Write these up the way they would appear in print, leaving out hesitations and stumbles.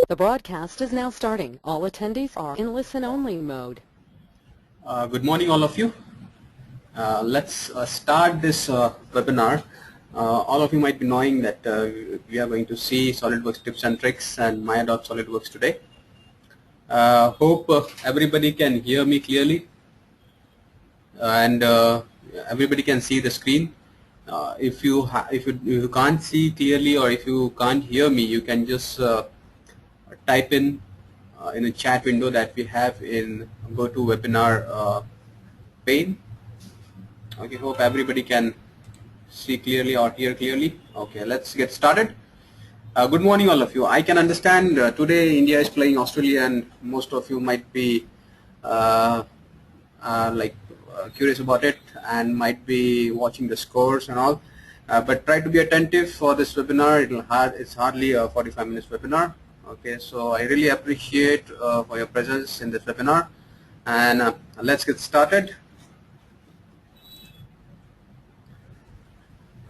The broadcast is now starting. All attendees are in listen-only mode. Good morning, all of you. Let's start this webinar. All of you might be knowing that we are going to see SolidWorks tips and tricks and Maya.SolidWorks today. Hope everybody can hear me clearly and everybody can see the screen. If you can't see clearly or if you can't hear me, you can just type in a chat window that we have in GoToWebinar pane. Okay, hope everybody can see clearly or hear clearly. Okay, let's get started. Good morning, all of you. I can understand today India is playing Australia, and most of you might be curious about it and might be watching the scores and all. But try to be attentive for this webinar. It's hardly a 45 minutes webinar. Okay, so I really appreciate for your presence in this webinar, and let's get started.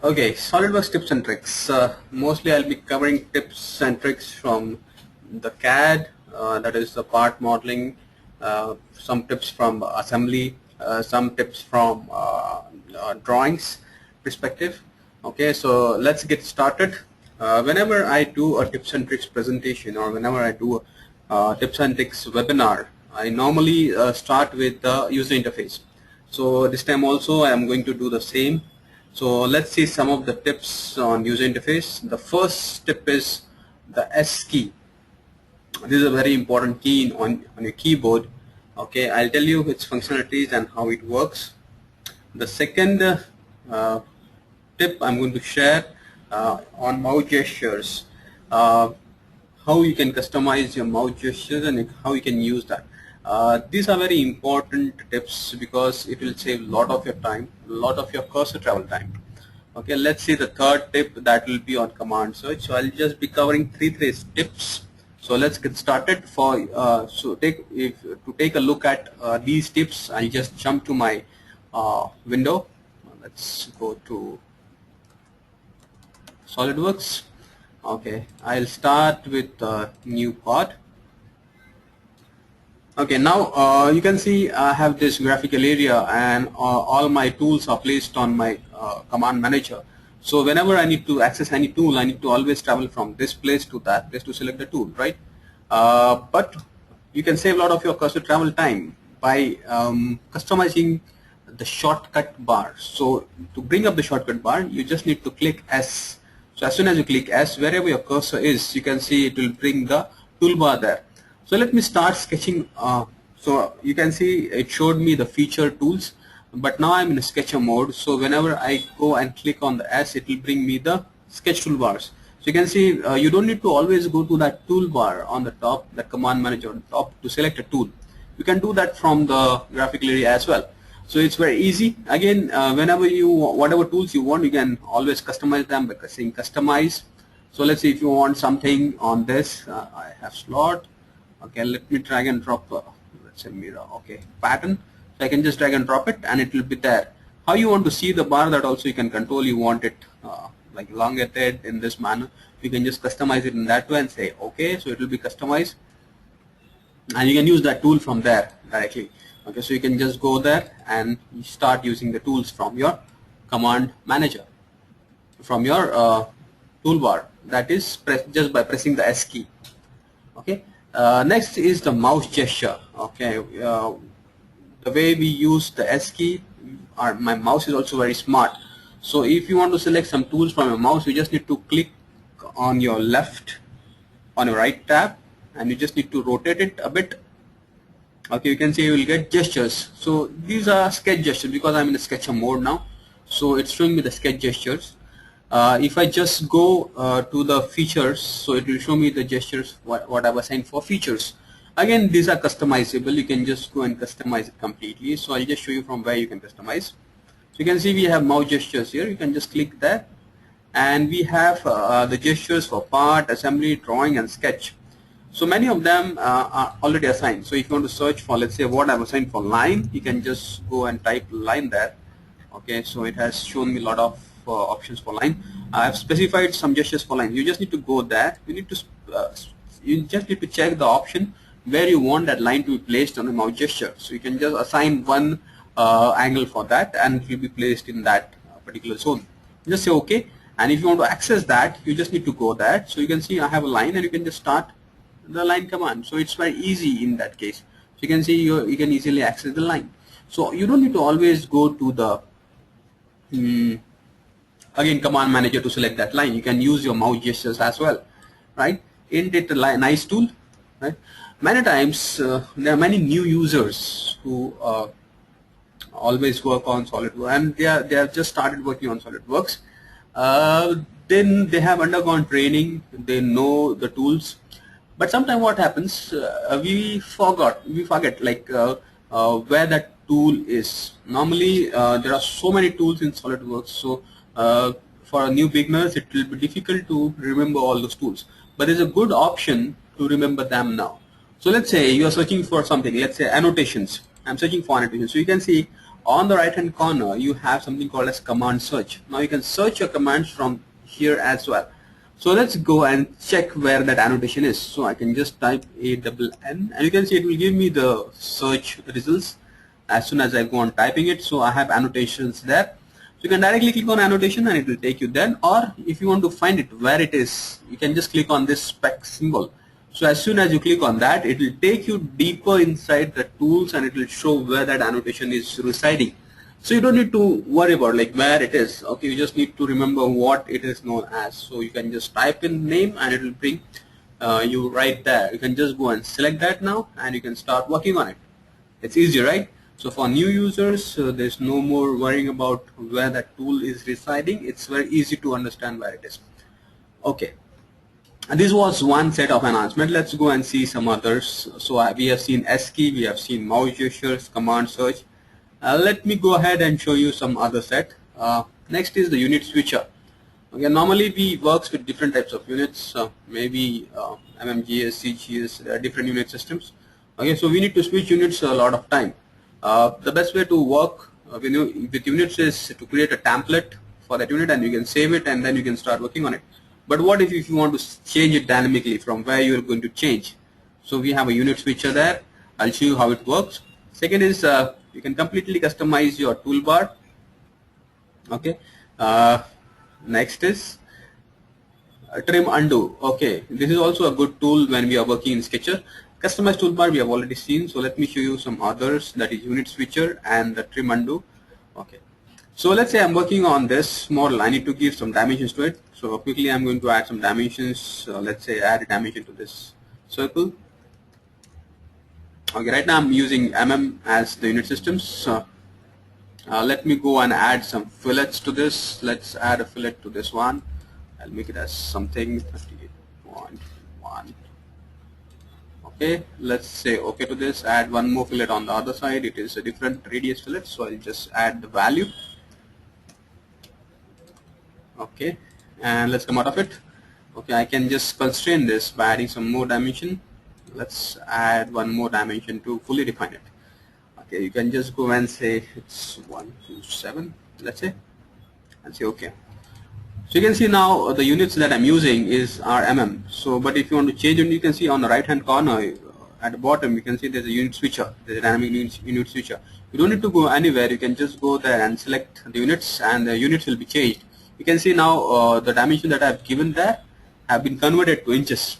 Okay, SolidWorks tips and tricks. Mostly I'll be covering tips and tricks from the CAD, that is the part modeling, some tips from assembly, some tips from drawings perspective. Okay, so let's get started. Whenever I do a tips and tricks presentation or whenever I do a tips and tricks webinar, I normally start with the user interface. So this time also I am going to do the same. So let's see some of the tips on user interface. The first tip is the S key. This is a very important key on your keyboard. Okay, I'll tell you its functionalities and how it works. The second tip I'm going to share on mouse gestures, how you can customize your mouse gestures and how you can use that. These are very important tips because it will save a lot of your time, a lot of your cursor travel time. Okay, let's see the third tip, that will be on command search. So I'll just be covering three tips. So let's get started. To take a look at these tips, I'll just jump to my window. Let's go to SolidWorks. Okay, I'll start with a new part. Okay, now you can see I have this graphical area and all my tools are placed on my command manager. So whenever I need to access any tool, I need to always travel from this place to that place to select the tool, right? But you can save a lot of your cursor travel time by customizing the shortcut bar. So to bring up the shortcut bar, you just need to click S. So as soon as you click S, wherever your cursor is, you can see it will bring the toolbar there. So let me start sketching. So you can see it showed me the feature tools, but now I'm in a sketcher mode. So whenever I go and click on the S, it will bring me the sketch toolbars. So you can see you don't need to always go to that toolbar on the top, the command manager on top to select a tool. You can do that from the graphical area as well. So it's very easy. Again, whenever whatever tools you want, you can always customize them by saying customize. So let's see if you want something on this. I have slot. Okay, let me drag and drop. Let's say mirror. Okay, pattern. So I can just drag and drop it, and it will be there. How you want to see the bar, that also you can control. You want it like elongated in this manner. You can just customize it in that way and say okay. So it will be customized, and you can use that tool from there directly. Okay, so you can just go there and start using the tools from your command manager, from your toolbar. That is just by pressing the S key. Okay. Next is the mouse gesture. Okay, the way we use the S key, my mouse is also very smart. So if you want to select some tools from your mouse, you just need to click on your left, on your right tab, and you just need to rotate it a bit. Okay, you can see you will get gestures. So these are sketch gestures because I'm in a sketcher mode now. So it's showing me the sketch gestures. If I just go to the features, so it will show me the gestures what I've assigned for features. Again, these are customizable. You can just go and customize it completely. So I'll just show you from where you can customize. So you can see we have mouse gestures here. You can just click that, and we have the gestures for part, assembly, drawing, and sketch. So many of them are already assigned. So if you want to search for, let's say, what I've assigned for line, you can just go and type line there. Okay, so it has shown me a lot of options for line. I have specified some gestures for line. You just need to go there. You need to you just need to check the option where you want that line to be placed on a mouse gesture. So you can just assign one angle for that, and it will be placed in that particular zone. Just say OK, and if you want to access that, you just need to go there. So you can see I have a line, and you can just start the line command. So it's very easy in that case. So you can see you can easily access the line. So you don't need to always go to the again command manager to select that line. You can use your mouse gestures as well, right? Isn't it a nice tool, right? Many times there are many new users who always work on SolidWorks, and they have just started working on SolidWorks. Then they have undergone training, they know the tools, but sometimes what happens, we forget like where that tool is. Normally there are so many tools in SolidWorks, so for a new beginners it will be difficult to remember all those tools, but there's a good option to remember them now. So let's say you are searching for something, let's say annotations. I'm searching for annotations. So you can see on the right hand corner you have something called as command search. Now you can search your commands from here as well. So let's go and check where that annotation is. So I can just type ANN, and you can see it will give me the search results as soon as I go on typing it. So I have annotations there. So you can directly click on annotation and it will take you there, or if you want to find it where it is, you can just click on this spec symbol. So as soon as you click on that, it will take you deeper inside the tools and it will show where that annotation is residing. So you don't need to worry about like where it is. Okay, you just need to remember what it is known as. So you can just type in name and it will bring you right there. You can just go and select that now and you can start working on it. It's easy, right? So for new users, there's no more worrying about where that tool is residing. It's very easy to understand where it is. Okay. And this was one set of announcement. Let's go and see some others. So we have seen S key, we have seen mouse gestures, command search. Let me go ahead and show you some other set. Next is the unit switcher. Okay, normally we works with different types of units, maybe MMGS, CGS, different unit systems. Okay, so we need to switch units a lot of time. The best way to work with units is to create a template for that unit, and you can save it and then you can start working on it. But what if you want to change it dynamically from where you are going to change? So we have a unit switcher there. I'll show you how it works. Second is you can completely customize your toolbar. Okay. Next is trim undo. Okay, this is also a good tool when we are working in Sketcher. Customized toolbar we have already seen. So let me show you some others. That is unit switcher and the trim undo. Okay. So let's say I'm working on this model. I need to give some dimensions to it. So quickly I'm going to add some dimensions. Let's say add a dimension to this circle. Okay, right now I'm using as the unit systems. So let me go and add some fillets to this. Let's add a fillet to this one. I'll make it as something 38.1. Okay, let's say OK to this. Add one more fillet on the other side. It is a different radius fillet, so I'll just add the value. Okay, and let's come out of it. Okay, I can just constrain this by adding some more dimension. Let's add one more dimension to fully define it. Okay, you can just go and say it's 127, let's say, and say OK. So you can see now the units that I'm using are So, but if you want to change it, you can see on the right hand corner at the bottom, you can see there's a unit switcher. There's a dynamic unit switcher. You don't need to go anywhere. You can just go there and select the units, and the units will be changed. You can see now the dimension that I've given there have been converted to inches.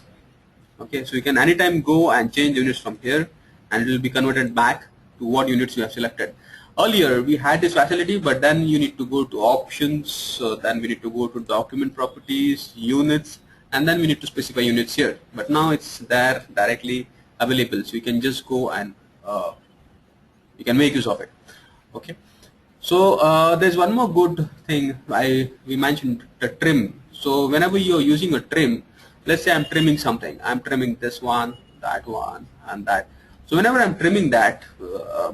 Okay, so you can anytime go and change the units from here, and it will be converted back to what units you have selected. Earlier we had this facility, but then you need to go to options, then we need to go to document properties, units, and then we need to specify units here. But now it's there directly available, so you can just go and you can make use of it. Okay, so there's one more good thing we mentioned, the trim. So whenever you're using a trim, let's say I'm trimming something, I'm trimming this one, that one, and that. So whenever I'm trimming that,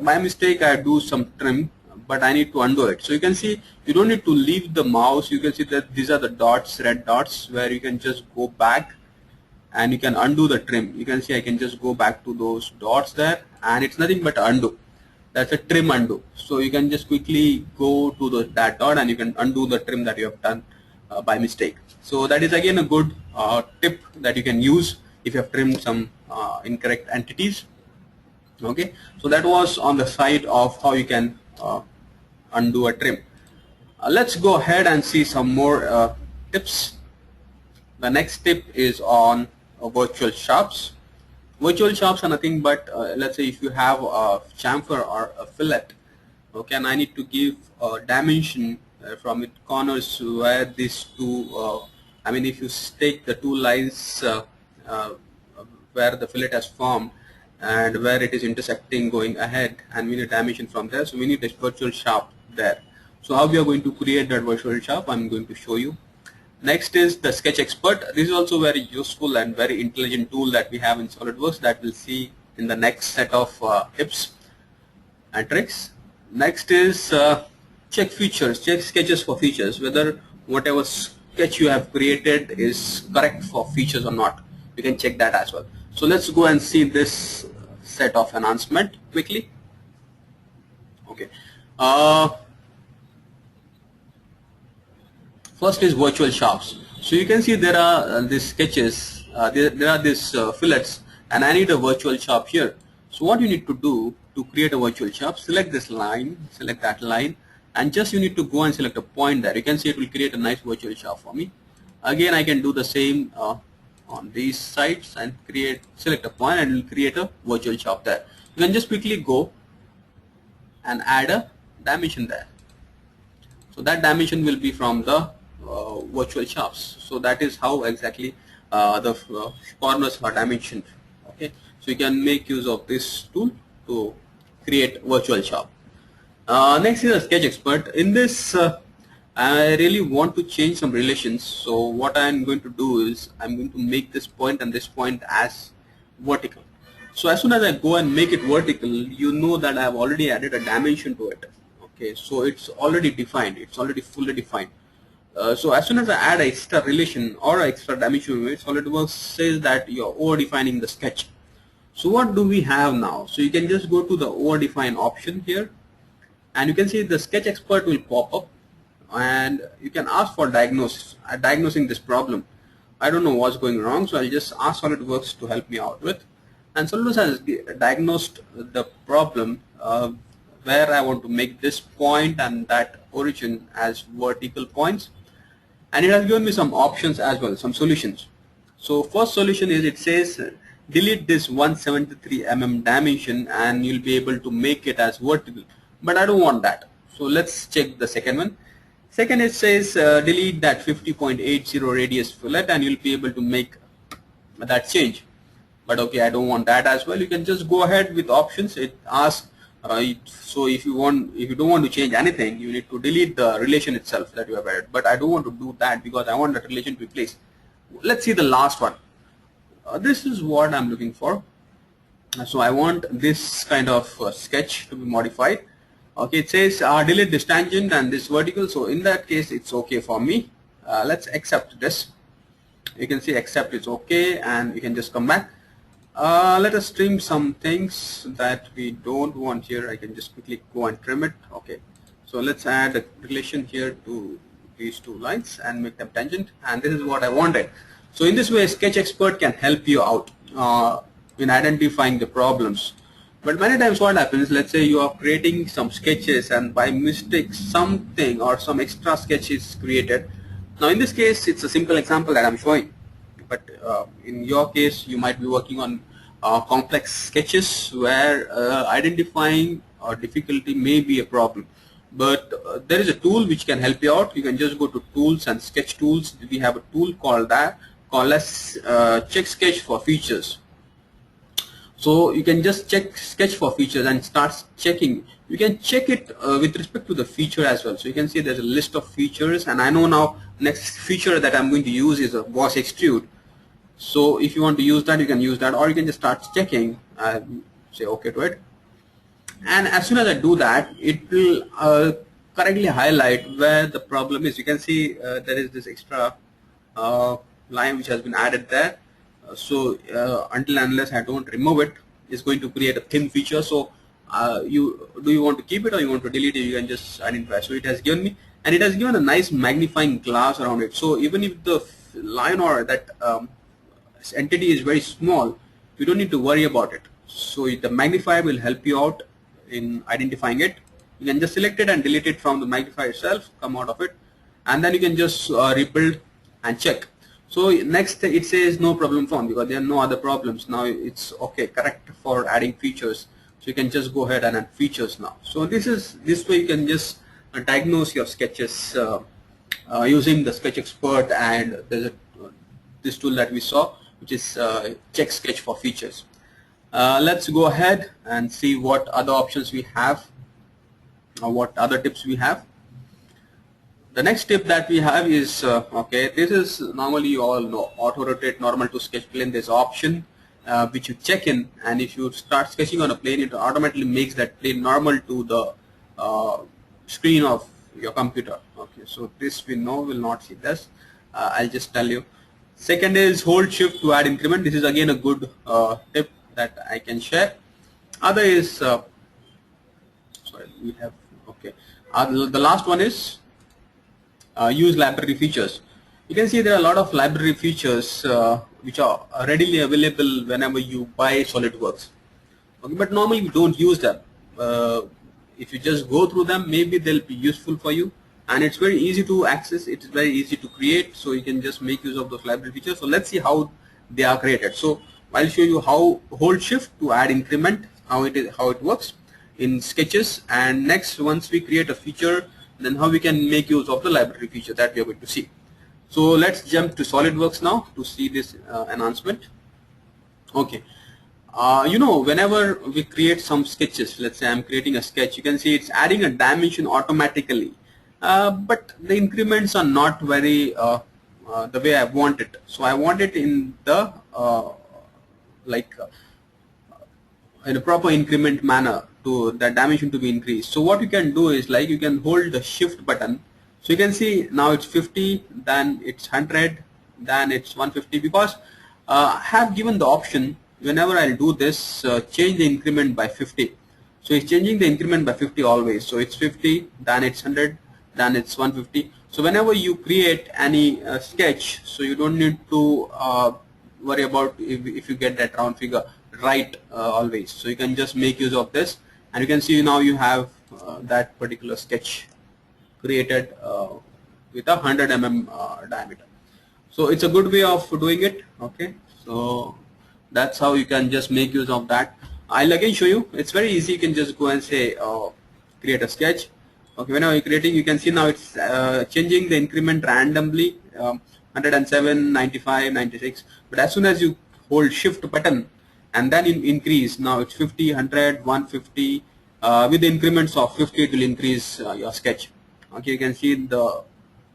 by mistake I do some trim, but I need to undo it. So you can see you don't need to leave the mouse. You can see that these are the dots, red dots, where you can just go back and you can undo the trim. You can see I can just go back to those dots there, and it's nothing but undo. That's a trim undo. So you can just quickly go to that dot and you can undo the trim that you have done by mistake. So that is again a good tip that you can use if you have trimmed some incorrect entities. Okay, so that was on the side of how you can undo a trim. Let's go ahead and see some more tips. The next tip is on virtual shops. Virtual shops are nothing but let's say if you have a chamfer or a fillet, okay, and I need to give a dimension from its corners where these two, I mean if you take the two lines where the fillet has formed and where it is intersecting going ahead, and we need a dimension from there, so we need a virtual shop there. So how we are going to create that virtual shop, I'm going to show you. Next is the Sketch Expert. This is also very useful and very intelligent tool that we have in SolidWorks that we'll see in the next set of tips and tricks. Next is check features, check sketches for features, whether whatever sketch you have created is correct for features or not. You can check that as well. So let's go and see this set of announcement quickly. Okay. First is virtual shops. So you can see there are these sketches, there are these fillets, and I need a virtual shop here. So what you need to do to create a virtual shop, select this line, select that line, and just you need to go and select a point there. You can see it will create a nice virtual shop for me. Again, I can do the same on these sides and select a point and it will create a virtual shop there. You can just quickly go and add a dimension there. So that dimension will be from the virtual shops. So that is how exactly the corners are dimensioned. Okay, so you can make use of this tool to create virtual shop. Next is a Sketch Expert. In this I really want to change some relations. So what I'm going to do is I'm going to make this point and this point as vertical. So as soon as I go and make it vertical, you know that I have already added a dimension to it. Okay, so it's already defined, it's already fully defined. So as soon as I add extra relation or extra dimension, SolidWorks says that you're over defining the sketch. So what do we have now? So you can just go to the over define option here, and you can see the Sketch Expert will pop up, and you can ask for diagnosing this problem. I don't know what's going wrong, so I'll just ask SolidWorks to help me out with. And SolidWorks has diagnosed the problem where I want to make this point and that origin as vertical points, and it has given me some options as well, some solutions. So first solution is, it says delete this 173 mm dimension and you'll be able to make it as vertical, but I don't want that. So let's check the second one. Second, it says delete that 50.80 radius fillet and you'll be able to make that change. But okay, I don't want that as well. You can just go ahead with options. It asks so if you don't want to change anything, you need to delete the relation itself that you have added. But I don't want to do that because I want that relation to be placed. Let's see the last one. This is what I'm looking for. So I want this kind of sketch to be modified. Okay, it says delete this tangent and this vertical. So in that case, it's okay for me. Let's accept this. You can see accept is okay, and we can just come back. Let us trim some things that we don't want here. I can just quickly go and trim it. Okay, so let's add a relation here to these two lines and make them tangent, and this is what I wanted. So in this way, Sketch Expert can help you out in identifying the problems. But many times what happens, let's say you are creating some sketches and by mistake something or some extra sketch is created. Now in this case, it's a simple example that I'm showing. But in your case, you might be working on complex sketches where identifying or difficulty may be a problem. But there is a tool which can help you out. You can just go to Tools and Sketch Tools. We have a tool called Check Sketch for Features. So you can just check sketch for features and start checking. You can check it with respect to the feature as well. So you can see there's a list of features, and I know now next feature that I'm going to use is a boss extrude. So if you want to use that, you can use that, or you can just start checking and say okay to it. And as soon as I do that, it will correctly highlight where the problem is. You can see there is this extra line which has been added there. So until unless I don't remove it, it's going to create a thin feature. So do you want to keep it or you want to delete it? You can just identify. So it has given me, and it has given a nice magnifying glass around it. So even if the line or that entity is very small, you don't need to worry about it. So the magnifier will help you out in identifying it. You can just select it and delete it from the magnifier itself, come out of it, and then you can just rebuild and check. So next it says no problem found because there are no other problems. Now it's okay, correct for adding features. So you can just go ahead and add features now. So this way you can just diagnose your sketches using the Sketch Expert, and there's this tool that we saw, which is check sketch for features. Let's go ahead and see what other options we have, or what other tips we have. The next tip that we have is, okay, this is normally you all know, auto rotate normal to sketch plane. There's an option which you check in, and if you start sketching on a plane, it automatically makes that plane normal to the screen of your computer. Okay, so this we know will not see this. I'll just tell you. Second is hold shift to add increment. This is again a good tip that I can share. Other is sorry, we have, okay, the last one is use library features. You can see there are a lot of library features which are readily available whenever you buy SolidWorks. Okay, but normally we don't use them. If you just go through them, maybe they'll be useful for you, and it's very easy to access. It is very easy to create, so you can just make use of those library features. So let's see how they are created. So I'll show you how hold shift to add increment, how it works in sketches, and next once we create a feature, then how we can make use of the library feature that we are going to see. So let's jump to SolidWorks now to see this announcement. Okay. You know, whenever we create some sketches, let's say I'm creating a sketch, you can see it's adding a dimension automatically, but the increments are not very the way I want it. So I want it in the in a proper increment manner, to that dimension to be increased. So what you can do is, like, you can hold the shift button. So you can see now it's 50, then it's 100, then it's 150, because I have given the option whenever I'll do this, change the increment by 50. So it's changing the increment by 50 always. So it's 50, then it's 100, then it's 150. So whenever you create any sketch, so you don't need to worry about if you get that round figure right always. So you can just make use of this, and you can see now you have that particular sketch created with a 100 mm diameter. So it's a good way of doing it. Okay, so that's how you can just make use of that. I'll again show you. It's very easy. You can just go and say create a sketch. Okay, whenever you're creating, you can see now it's changing the increment randomly, 107, 95, 96. But as soon as you hold shift button and then increase, now it's 50, 100, 150. With the increments of 50, it will increase your sketch. Okay, you can see the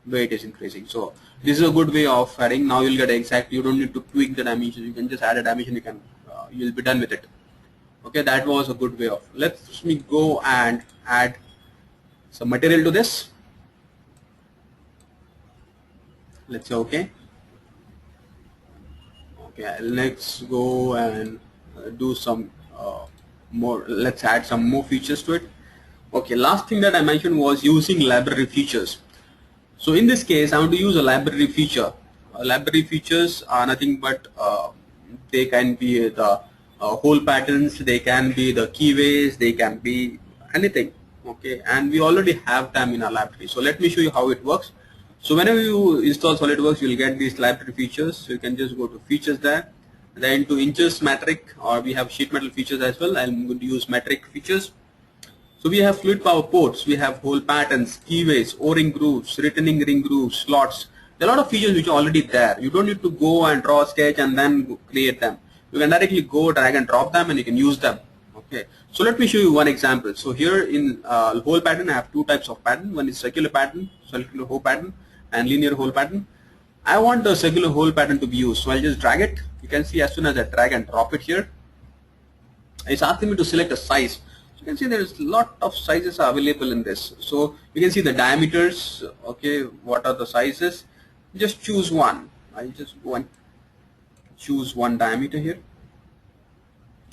way it is increasing. So this is a good way of adding. Now you'll get exact. You don't need to tweak the dimensions. You can just add a dimension. You can you'll be done with it. Okay, that was a good way of. Let me go and add some material to this. Let's say okay. Okay, let's go and do some more. Let's add some more features to it. Okay, last thing that I mentioned was using library features. So in this case, I want to use a library feature. Library features are nothing but they can be the hole patterns, they can be the keyways, they can be anything. Okay, and we already have them in our library. So let me show you how it works. So whenever you install SolidWorks, you will get these library features. So you can just go to features there, then to inches metric, or we have sheet metal features as well. I'm going to use metric features. So we have fluid power ports, we have hole patterns, keyways, O-ring grooves, returning ring grooves, slots. There are a lot of features which are already there. You don't need to go and draw a sketch and then create them. You can directly go, drag and drop them, and you can use them. Okay. So let me show you one example. So here in hole pattern, I have two types of pattern. One is circular pattern, circular hole pattern, and linear hole pattern. I want the circular hole pattern to be used. So I'll just drag it. You can see as soon as I drag and drop it here, it's asking me to select a size. You can see there is a lot of sizes are available in this. So you can see the diameters. Okay, what are the sizes? Just choose one. I'll just go and choose one diameter here.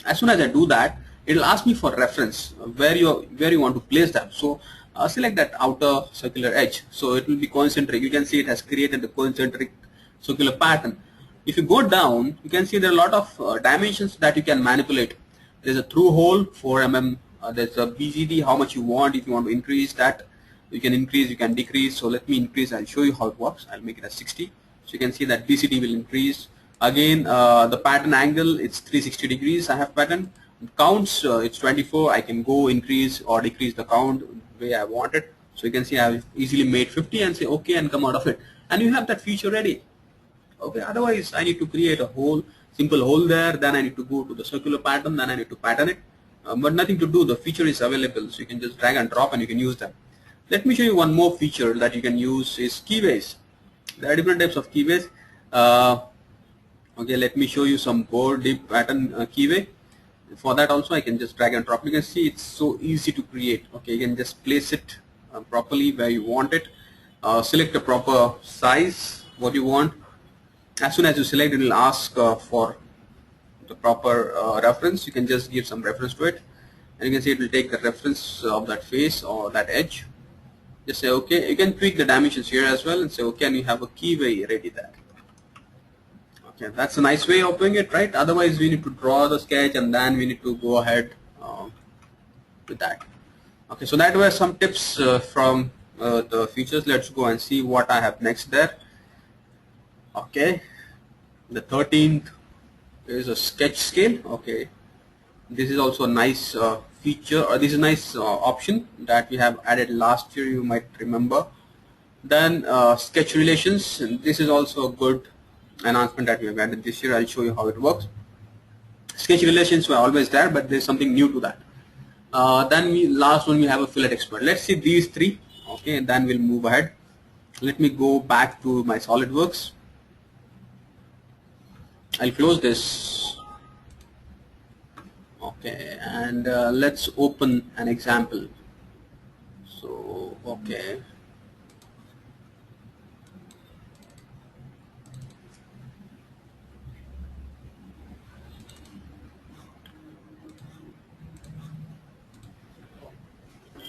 As soon as I do that, it will ask me for reference where you want to place them. So select that outer circular edge. So it will be concentric. You can see it has created the concentric circular pattern. If you go down, you can see there are a lot of dimensions that you can manipulate. There's a through hole 4 mm. There's a BGD, how much you want. If you want to increase that, you can increase, you can decrease. So let me increase. I'll show you how it works. I'll make it as 60. So you can see that BCD will increase. Again, the pattern angle, it's 360 degrees. I have pattern. Counts, it's 24. I can go increase or decrease the count the way I want it. So you can see I've easily made 50 and say OK and come out of it. And you have that feature ready. Okay, otherwise I need to create a whole simple hole there, then I need to go to the circular pattern, then I need to pattern it, but nothing to do. The feature is available, so you can just drag and drop and you can use them. Let me show you one more feature that you can use is keyways. There are different types of keyways. Okay, let me show you some bore dip pattern keyway. For that also I can just drag and drop. You can see it's so easy to create. Okay, you can just place it properly where you want it. Select a proper size, what you want. As soon as you select, it will ask for the proper reference. You can just give some reference to it, and you can see it will take the reference of that face or that edge. Just say OK. You can tweak the dimensions here as well and say OK, and you have a keyway ready there. Okay, that's a nice way of doing it, right? Otherwise, we need to draw the sketch and then we need to go ahead with that. Okay, so that were some tips from the features. Let's go and see what I have next there. Okay, the 13th is a sketch scale. Okay, this is also a nice feature, or this is a nice option that we have added last year, you might remember. Then sketch relations, and this is also a good enhancement that we have added this year. I'll show you how it works. Sketch relations were always there, but there's something new to that. Then last one we have a fillet expert. Let's see these three. Okay, and then we'll move ahead. Let me go back to my SolidWorks. I'll close this. Okay, and let's open an example. So, okay.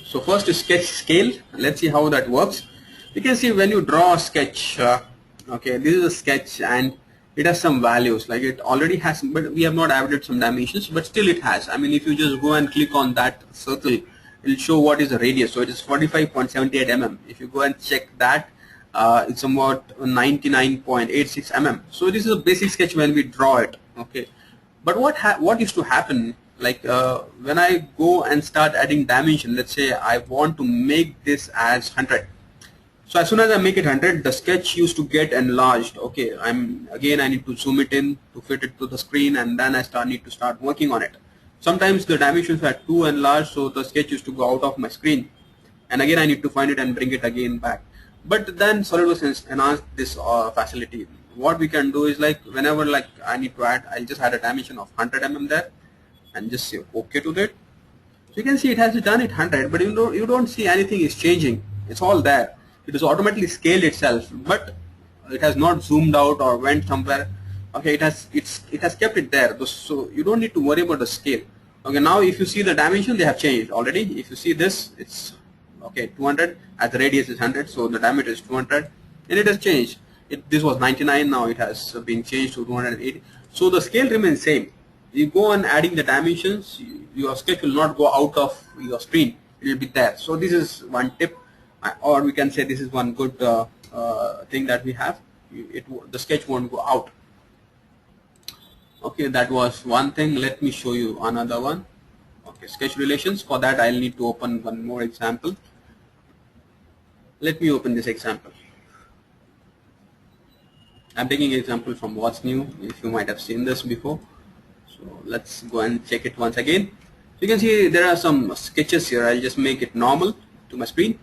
So first is sketch scale. Let's see how that works. You can see when you draw a sketch, okay, this is a sketch and it has some values, like it already has, but we have not added some dimensions, but still it has. I mean, if you just go and click on that circle, it will show what is the radius. So it is 45.78 mm. If you go and check that, it's about 99.86 mm. So this is a basic sketch when we draw it. Okay, but what used to happen, like when I go and start adding dimension, let's say I want to make this as 100. So as soon as I make it 100, the sketch used to get enlarged. Okay, I need to zoom it in to fit it to the screen, and then I need to start working on it. Sometimes the dimensions are too enlarged, so the sketch used to go out of my screen, and again I need to find it and bring it again back. But then SolidWorks enhanced this facility. What we can do is, like, whenever like I need to add, I'll just add a dimension of 100 mm there, and just say OK to that. So you can see it has done it 100, but you don't see anything is changing. It's all there. It is automatically scaled itself, but it has not zoomed out or went somewhere. Okay, it has kept it there, so you don't need to worry about the scale. Okay, now if you see the dimension, they have changed already. If you see this, it's okay 200, as the radius is 100, so the diameter is 200, and it has changed. This was 99, now it has been changed to 280. So the scale remains same. You go on adding the dimensions, your sketch will not go out of your screen. It will be there. So this is one tip, or we can say this is one good thing that we have. The sketch won't go out. Okay, that was one thing. Let me show you another one. Okay, sketch relations. For that, I'll need to open one more example. Let me open this example. I'm taking an example from What's New. If you might have seen this before. So let's go and check it once again. So you can see there are some sketches here. I'll just make it normal to my screen.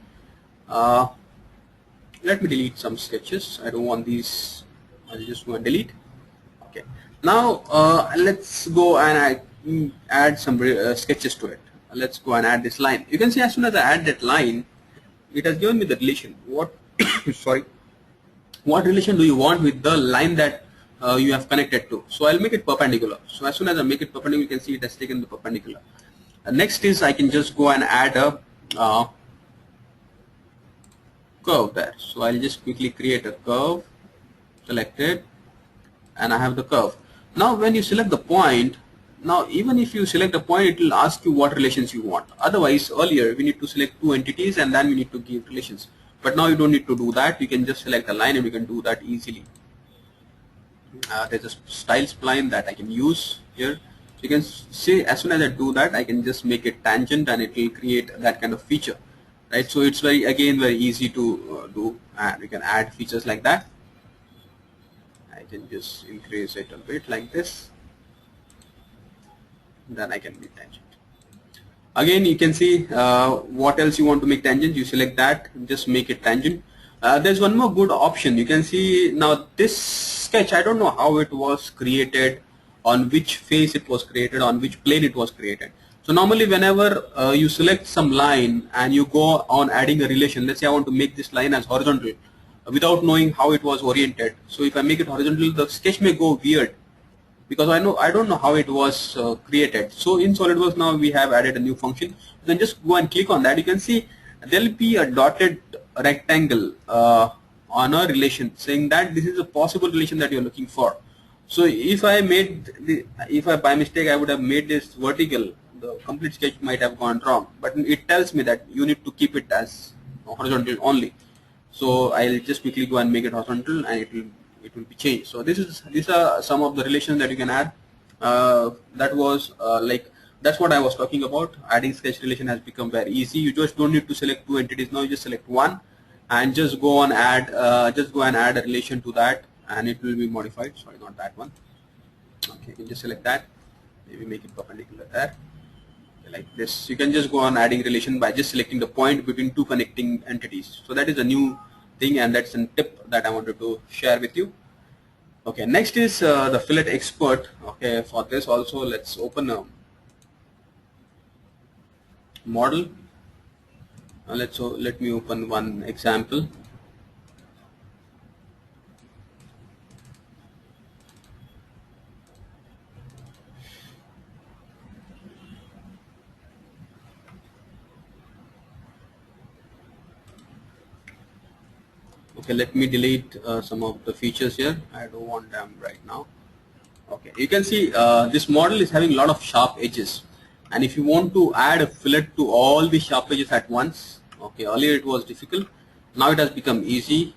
Let me delete some sketches. I don't want these. I'll just go and delete. Okay. Now let's go and add some sketches to it. Let's go and add this line. You can see as soon as I add that line, it has given me the relation. What sorry, what relation do you want with the line that you have connected to? So I'll make it perpendicular. So as soon as I make it perpendicular, you can see it has taken the perpendicular. Next is I can just go and add a curve there. So I'll just quickly create a curve, select it, and I have the curve. Now when you select the point, now even if you select a point, it will ask you what relations you want. Otherwise, earlier we need to select two entities and then we need to give relations. But now you don't need to do that. You can just select a line and you can do that easily. There's a style spline that I can use here. You can see as soon as I do that, I can just make it tangent and it will create that kind of feature, right? So it's very easy to do, and we can add features like that. I can just increase it a bit like this. Then I can make tangent. Again, you can see what else you want to make tangent. You select that, just make it tangent. There's one more good option. You can see now this sketch, I don't know how it was created, on which face it was created, on which plane it was created. So normally whenever you select some line and you go on adding a relation, let's say I want to make this line as horizontal without knowing how it was oriented. So if I make it horizontal, the sketch may go weird, because I don't know how it was created. So in SolidWorks now we have added a new function. You can just go and click on that. You can see there will be a dotted rectangle on a relation saying that this is a possible relation that you're looking for. So if I by mistake I would have made this vertical, the complete sketch might have gone wrong, but it tells me that you need to keep it as horizontal only. So I'll just quickly go and make it horizontal and it will be changed. So these are some of the relations that you can add. That's what I was talking about. Adding sketch relation has become very easy. You just don't need to select two entities now. You just select one and just go and add a relation to that, and it will be modified. Sorry, not that one. Okay, you can just select that. Maybe make it perpendicular there, like this. You can just go on adding relation by just selecting the point between two connecting entities. So that is a new thing, and that's a tip that I wanted to share with you. Okay, next is the fillet expert. Okay, for this also let's open a model. Let me open one example. Okay, let me delete some of the features here. I don't want them right now. Okay, you can see this model is having a lot of sharp edges, and if you want to add a fillet to all the sharp edges at once, okay, earlier it was difficult, now it has become easy.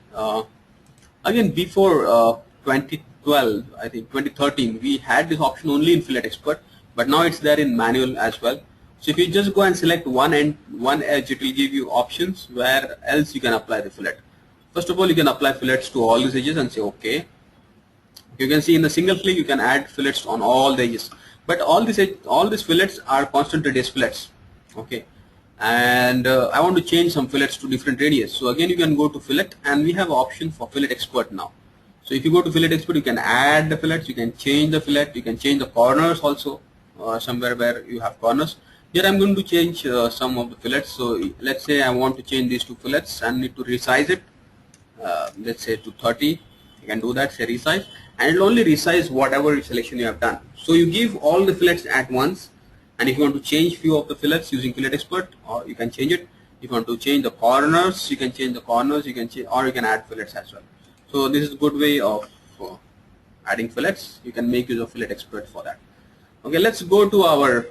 Again, before 2012, I think 2013, we had this option only in fillet expert, but now it's there in manual as well. So if you just go and select one edge, it will give you options where else you can apply the fillet. First of all, you can apply fillets to all these edges and say OK. You can see in the single click you can add fillets on all the edges, but all these fillets are constant radius fillets. Okay, and I want to change some fillets to different radius. So again, you can go to fillet, and we have an option for fillet expert now. So if you go to fillet expert, you can add the fillets, you can change the fillet, you can change the corners also, somewhere where you have corners. Here I'm going to change some of the fillets. So let's say I want to change these two fillets and need to resize it. Let's say to 30. You can do that, say resize, and it will only resize whatever selection you have done. So you give all the fillets at once, and if you want to change few of the fillets using fillet expert, or you can change it. If you want to change the corners, you can change the corners. You can change, or you can add fillets as well. So this is a good way of adding fillets. You can make use of fillet expert for that. Okay, let's go to our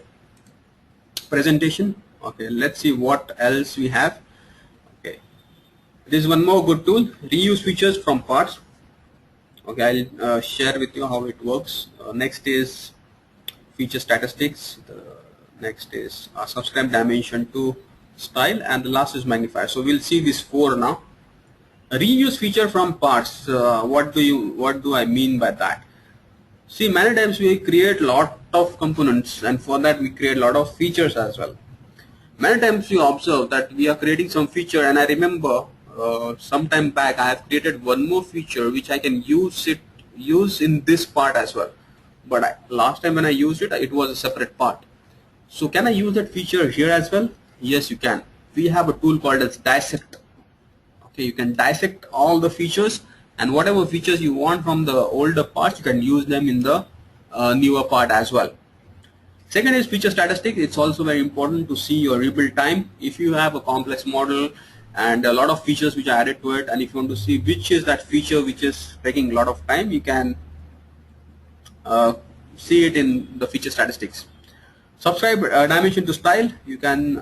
presentation. Okay, let's see what else we have. This is one more good tool, reuse features from parts. Okay, I'll share with you how it works. Next is feature statistics. The next is subscribe dimension to style, and the last is magnifier. So we'll see these four now. A reuse feature from parts. What do I mean by that? See, many times we create lot of components, and for that we create a lot of features as well. Many times you observe that we are creating some feature, and I remember some time back I have created one more feature which I can use in this part as well, but last time when I used it, it was a separate part. So can I use that feature here as well? Yes, you can. We have a tool called as dissect. Okay, you can dissect all the features, and whatever features you want from the older parts, you can use them in the newer part as well. Second is feature statistics. It's also very important to see your rebuild time. If you have a complex model and a lot of features which are added to it, and if you want to see which is that feature which is taking a lot of time, you can see it in the feature statistics. Subscribe dimension to style. You can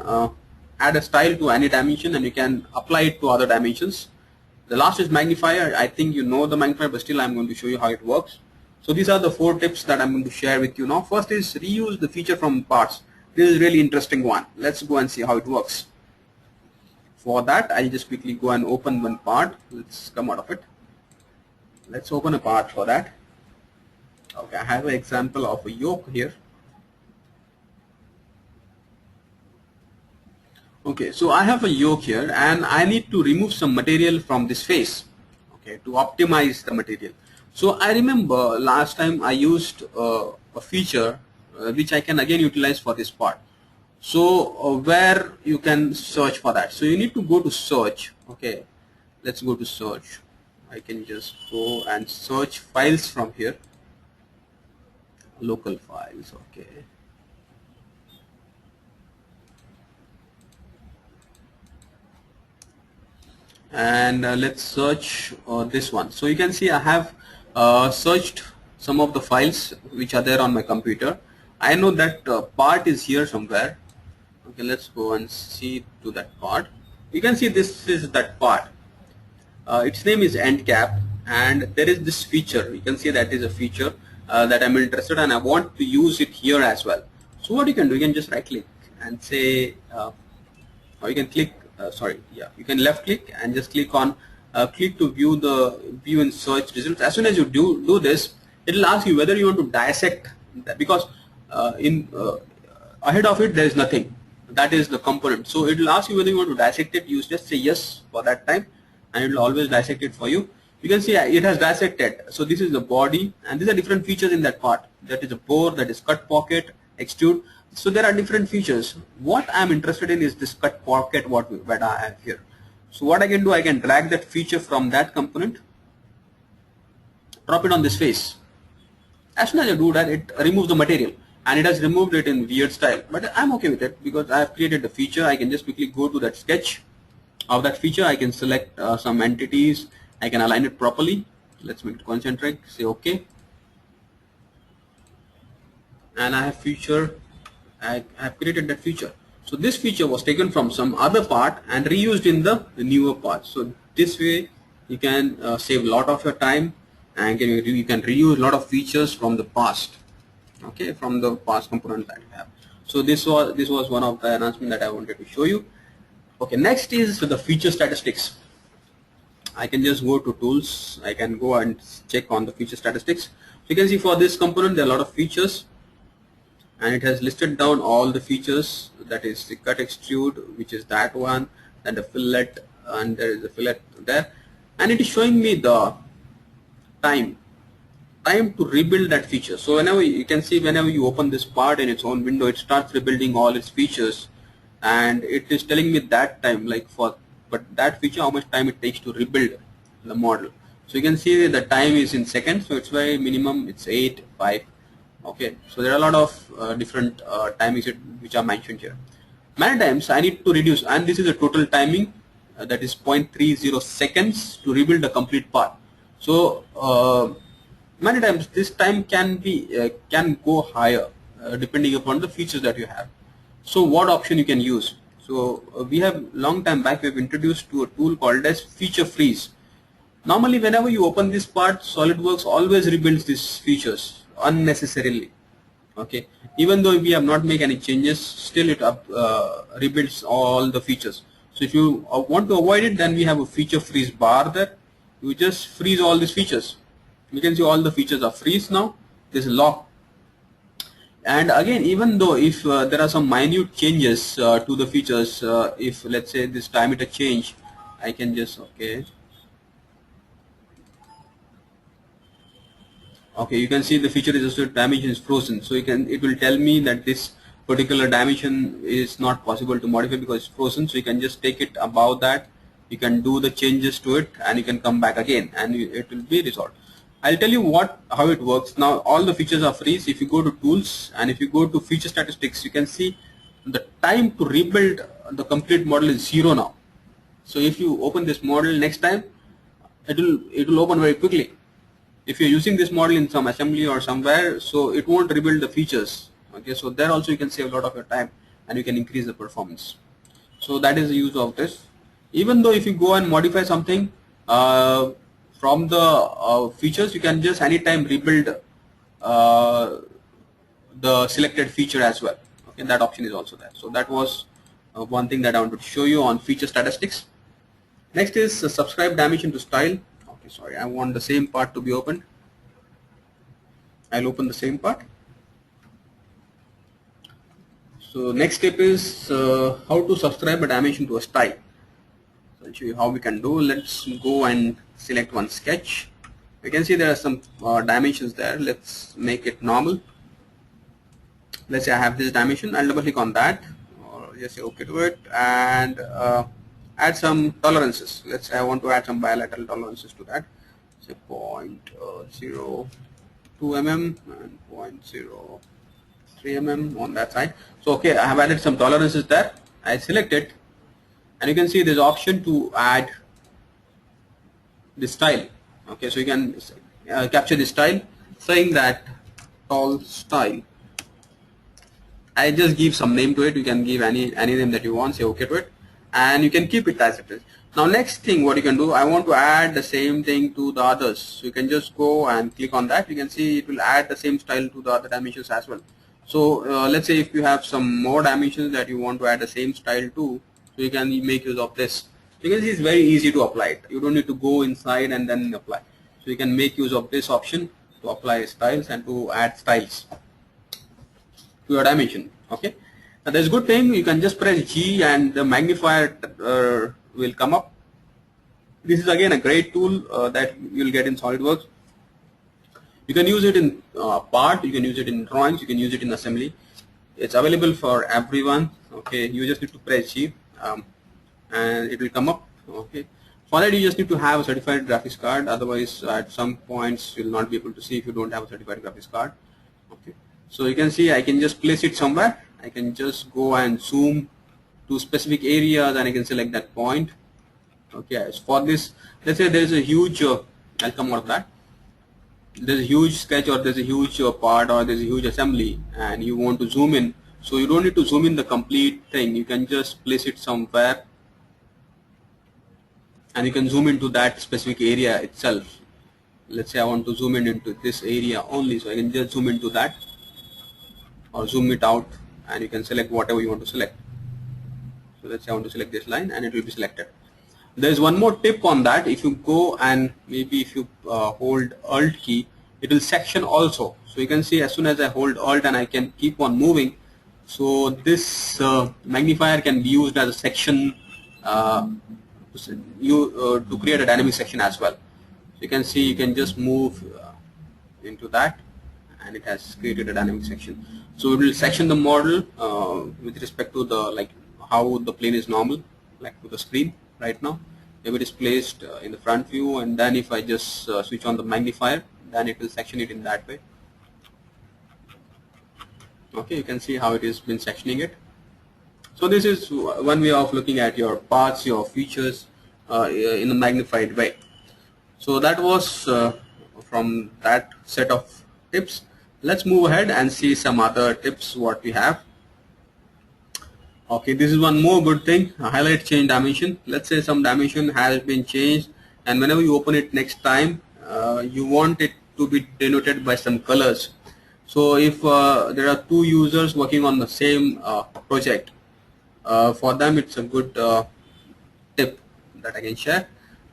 add a style to any dimension and you can apply it to other dimensions. The last is magnifier. I think you know the magnifier, but still I'm going to show you how it works. So these are the 4 tips that I'm going to share with you now. First is reuse the feature from parts. This is a really interesting one. Let's go and see how it works. For that, I'll just quickly go and open one part. Let's come out of it. Let's open a part for that. Okay, I have an example of a yoke here. Okay, so I have a yoke here and I need to remove some material from this face, okay, to optimize the material. So I remember last time I used a feature which I can again utilize for this part. So where you can search for that. So you need to go to search. Okay, let's go to search. I can just go and search files from here. Local files, okay. And let's search this one. So you can see I have searched some of the files which are there on my computer. I know that part is here somewhere. Okay, let's go and see to that part. You can see this is that part. Its name is end cap, and there is this feature. You can see that is a feature that I'm interested in and I want to use it here as well. So what you can do, you can just right click and say, or you can click you can left click and just click on click to view the view and search results. As soon as you do this, it will ask you whether you want to dissect that, because ahead of it there is nothing. That is the component. So it will ask you whether you want to dissect it. You just say yes for that time and it will always dissect it for you. You can see it has dissected. So this is the body and these are different features in that part. That is a bore, that is cut pocket, extrude. So there are different features. What I'm interested in is this cut pocket what I have here. So what I can do, I can drag that feature from that component, drop it on this face. As soon as I do that, it removes the material and it has removed it in weird style. But I'm okay with it because I have created the feature. I can just quickly go to that sketch of that feature. I can select some entities. I can align it properly. Let's make it concentric. Say OK. And I have feature. I have created that feature. So this feature was taken from some other part and reused in the newer part. So this way you can save a lot of your time and you can reuse a lot of features from the past. Okay, from the past component that you have. So this was one of the announcements that I wanted to show you. Okay, next is the feature statistics. I can just go to tools. I can go and check on the feature statistics. So you can see for this component there are a lot of features. And it has listed down all the features, that is the cut extrude, which is that one, and the fillet, and there is a fillet there, and it is showing me the time to rebuild that feature. So whenever you can see, whenever you open this part in its own window, it starts rebuilding all its features, and it is telling me that time, like but that feature, how much time it takes to rebuild the model. So you can see the time is in seconds, so it's very minimum, it's 8, 5. Okay, so there are a lot of different timings which are mentioned here. Many times I need to reduce, and this is a total timing that is 0.30 seconds to rebuild the complete part. So many times this time can go higher depending upon the features that you have. So what option you can use? So we have long time back we have introduced to a tool called as feature freeze. Normally whenever you open this part, SolidWorks always rebuilds these features unnecessarily. Okay, even though we have not made any changes, still it rebuilds all the features. So if you want to avoid it, then we have a feature freeze bar there. You just freeze all these features. You can see all the features are freeze now. This is lock. And again, even though if there are some minute changes to the features, if let's say this diameter change, I can just okay, you can see the feature is also dimension is frozen. So it will tell me that this particular dimension is not possible to modify because it's frozen. So you can just take it above that. You can do the changes to it, and you can come back again, and it will be resolved. I'll tell you how it works. Now all the features are freeze. If you go to tools and if you go to feature statistics, you can see the time to rebuild the complete model is 0 now. So if you open this model next time, it will open very quickly. if you're using this model in some assembly or somewhere, so it won't rebuild the features. Okay, so there also you can save a lot of your time and you can increase the performance. So that is the use of this. Even though if you go and modify something from the features, you can just anytime rebuild the selected feature as well. Okay, that option is also there. So that was one thing that I wanted to show you on feature statistics. Next is subscribe dimension to style. Okay, sorry, I want the same part to be opened. I'll open the same part. So next step is how to subscribe a dimension to a style. So I'll show you how we can do. Let's go and select one sketch. You can see there are some dimensions there. Let's make it normal. Let's say I have this dimension. I'll double click on that, or just say OK to it, and add some tolerances. Let's say I want to add some bilateral tolerances to that. Say 0.02 mm and 0.03 mm on that side. So okay, I have added some tolerances there. I select it, and you can see there's option to add the style. Okay, so you can capture the style, saying that tall style. I just give some name to it. You can give any name that you want. Say OK to it, and you can keep it as it is. Now next thing what you can do, I want to add the same thing to the others. So you can just go and click on that. You can see it will add the same style to the other dimensions as well. So let's say if you have some more dimensions that you want to add the same style to, so you can make use of this. You can see it's very easy to apply it. You don't need to go inside and then apply. So you can make use of this option to apply styles and to add styles to your dimension. Okay, now there's a good thing, you can just press G and the magnifier will come up. This is again a great tool that you'll get in SolidWorks. You can use it in part, you can use it in drawings, you can use it in assembly. It's available for everyone. Okay, you just need to press G and it will come up. Okay, for that you just need to have a certified graphics card, otherwise at some points you'll not be able to see if you don't have a certified graphics card. Okay, so you can see I can just place it somewhere. I can just go and zoom to specific areas and I can select that point. Okay, so for this, let's say there's a huge, I'll come out of that. There's a huge sketch or there's a huge part or there's a huge assembly and you want to zoom in. So you don't need to zoom in the complete thing. You can just place it somewhere and you can zoom into that specific area itself. Let's say I want to zoom in into this area only, so I can just zoom into that or zoom it out and you can select whatever you want to select. So let's say I want to select this line and it will be selected. There's one more tip on that. If you go and maybe if you hold Alt key, it will section also. So you can see as soon as I hold Alt and I can keep on moving, so this magnifier can be used as a section to create a dynamic section as well. So you can see you can just move into that and it has created a dynamic section. So it will section the model with respect to the how the plane is normal, like to the screen right now. If it is placed in the front view, and then if I just switch on the magnifier, then it will section it in that way. Okay, you can see how it has been sectioning it. So this is one way of looking at your parts, your features in a magnified way. So that was from that set of tips. Let's move ahead and see some other tips what we have. Okay, this is one more good thing, highlight change dimension. Let's say some dimension has been changed and whenever you open it next time, you want it to be denoted by some colors. So if there are two users working on the same project, for them it's a good tip that I can share.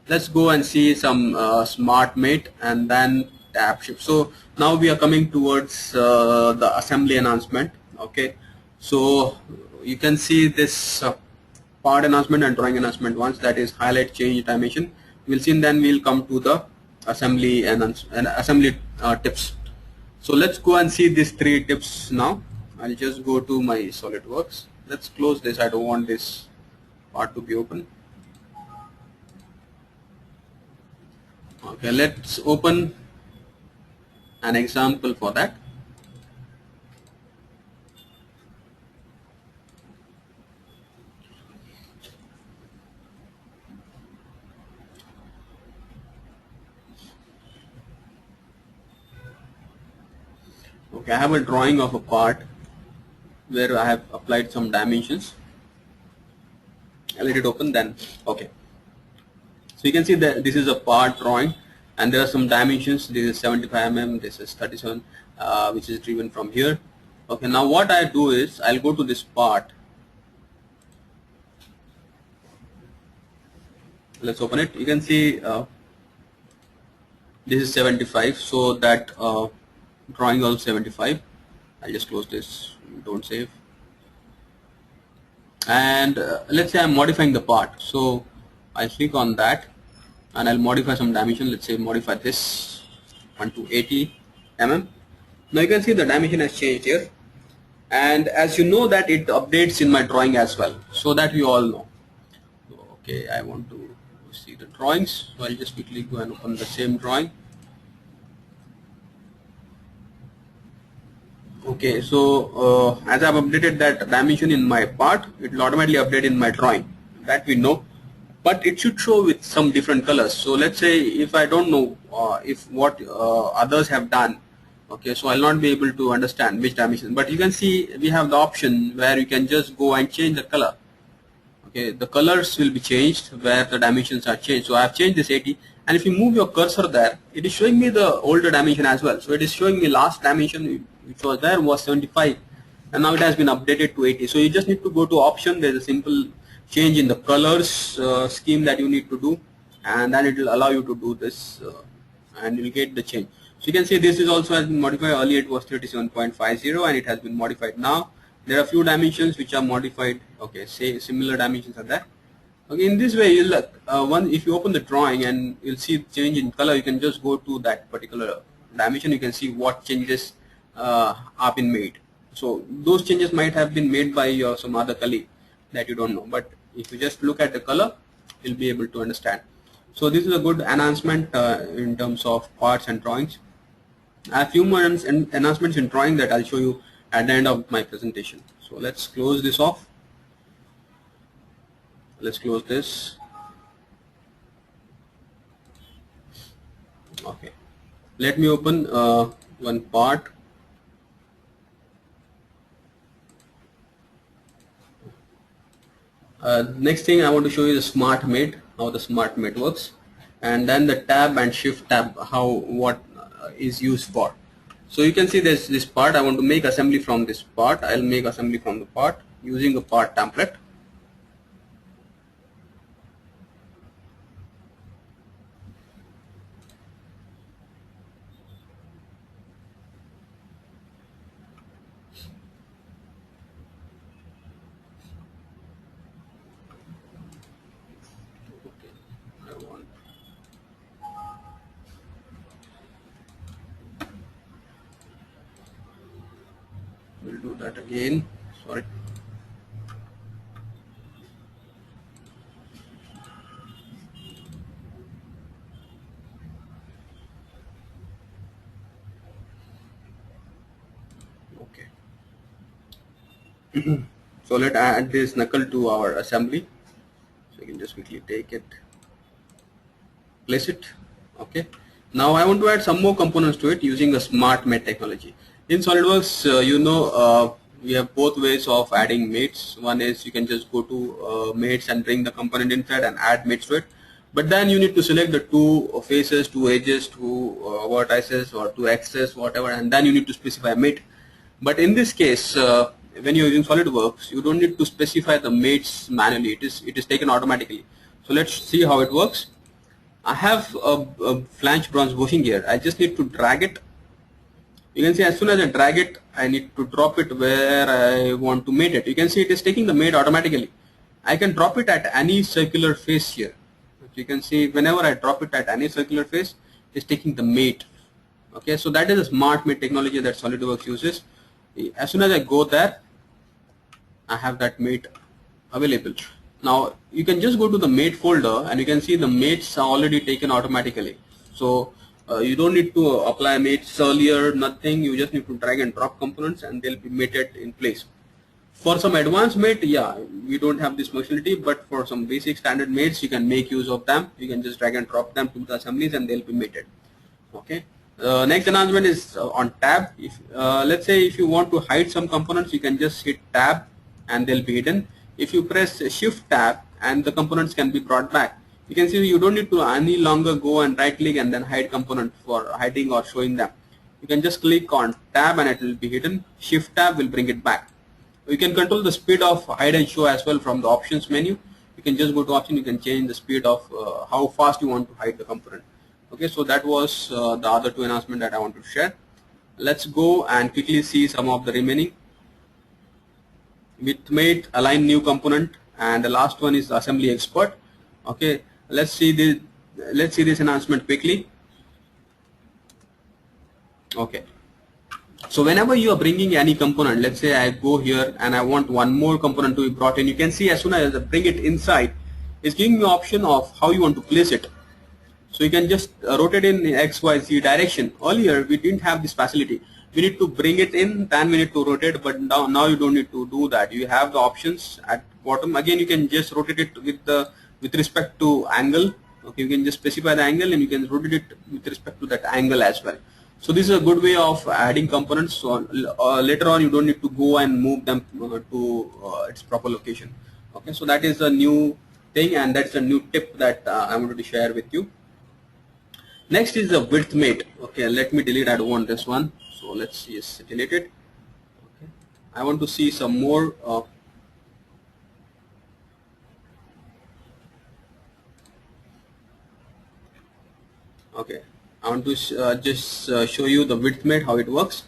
Let's go and see some smart mate and then tab shift. So now we are coming towards the assembly announcement. Okay, so you can see this part announcement and drawing announcement once, that is highlight change dimension. We'll see, and then we'll come to the assembly and assembly tips. So let's go and see these three tips now. I'll just go to my SolidWorks. Let's close this. I don't want this part to be open. Okay, let's open an example for that. Okay, I have a drawing of a part where I have applied some dimensions. I'll let it open then. Okay, so you can see that this is a part drawing and there are some dimensions. This is 75 mm, this is 37, which is driven from here. Okay, now what I do is I'll go to this part. Let's open it. You can see this is 75, so that drawing also 75. I'll just close this, don't save. And let's say I'm modifying the part, so I'll click on that and I'll modify some dimension. Let's say modify this one to 80 mm. Now you can see the dimension has changed here, and as you know that it updates in my drawing as well, so that we all know. Okay, I want to see the drawings, so I'll just quickly go and open the same drawing. Okay, so as I've updated that dimension in my part, it will automatically update in my drawing, that we know, but it should show with some different colors. So let's say if I don't know if what others have done, okay, so I'll not be able to understand which dimension, but you can see we have the option where you can just go and change the color. Okay, the colors will be changed where the dimensions are changed. So I have changed this 80, and if you move your cursor there, it is showing me the older dimension as well. So it is showing me last dimension which was there was 75, and now it has been updated to 80. So you just need to go to option. There is a simple change in the colors scheme that you need to do, and then it will allow you to do this, and you will get the change. So you can see this is also has been modified. Earlier it was 37.50 and it has been modified now. There are a few dimensions which are modified. Okay, say similar dimensions are there. Okay, in this way, you'll if you open the drawing and you'll see change in color, you can just go to that particular dimension. You can see what changes have been made. So those changes might have been made by some other colleague that you don't know. But if you just look at the color, you'll be able to understand. So this is a good enhancement in terms of parts and drawings. I have few more enhancements in drawing that I'll show you at the end of my presentation. So let's close this off. Let's close this. Okay, let me open one part. Next thing I want to show you the smart mate, how the smart mate works, and then the tab and shift tab, what is used for. So you can see there's this part. I want to make assembly from this part. I'll make assembly from the part using a part template. We'll do that again. Sorry. Okay. So let's add this knuckle to our assembly. So you can just quickly take it, place it. Okay. Now I want to add some more components to it using a smart mate technology. In SolidWorks, we have both ways of adding mates. One is you can just go to mates and bring the component inside and add mates to it. But then you need to select the two faces, two edges, two vertices, or two axes, whatever, and then you need to specify a mate. But in this case, when you're using SolidWorks, you don't need to specify the mates manually. It is taken automatically. So let's see how it works. I have a flange bronze bushing here. I just need to drag it. You can see as soon as I drag it, I need to drop it where I want to mate it. You can see it is taking the mate automatically. I can drop it at any circular face here. You can see whenever I drop it at any circular face, it's taking the mate. Okay, so that is a smart mate technology that SolidWorks uses. As soon as I go there, I have that mate available. Now you can just go to the mate folder and you can see the mates are already taken automatically. So you don't need to apply mates earlier, nothing. You just need to drag and drop components and they'll be mated in place. For some advanced mate, yeah, we don't have this functionality, but for some basic standard mates, you can make use of them. You can just drag and drop them to the assemblies and they'll be mated. Okay. Next announcement is on tab. If let's say if you want to hide some components, you can just hit tab and they'll be hidden. If you press shift tab, and the components can be brought back. You can see you don't need to any longer go and right click and then hide component for hiding or showing them. You can just click on tab and it will be hidden. Shift tab will bring it back. You can control the speed of hide and show as well from the options menu. You can just go to option, you can change the speed of how fast you want to hide the component. Okay, so that was the other two announcements that I want to share. Let's go and quickly see some of the remaining. With mate, align new component, and the last one is assembly expert. Okay, let's see this announcement quickly. Okay, so whenever you are bringing any component, let's say I go here and I want one more component to be brought in, you can see as soon as I bring it inside, it's giving me option of how you want to place it. So you can just rotate in XYZ direction. Earlier we didn't have this facility. We need to bring it in, then we need to rotate, but now you don't need to do that. You have the options at bottom. Again, you can just rotate it with respect to angle. Okay, you can just specify the angle and you can rotate it with respect to that angle as well. So this is a good way of adding components. So later on you don't need to go and move them to its proper location. Okay, so that is a new thing, and that's a new tip that I wanted to share with you. Next is the width mate. Okay, let me delete. I don't want this one. So let's just delete it. Okay, I want to see some more. Okay, I want to just show you the width mate, how it works.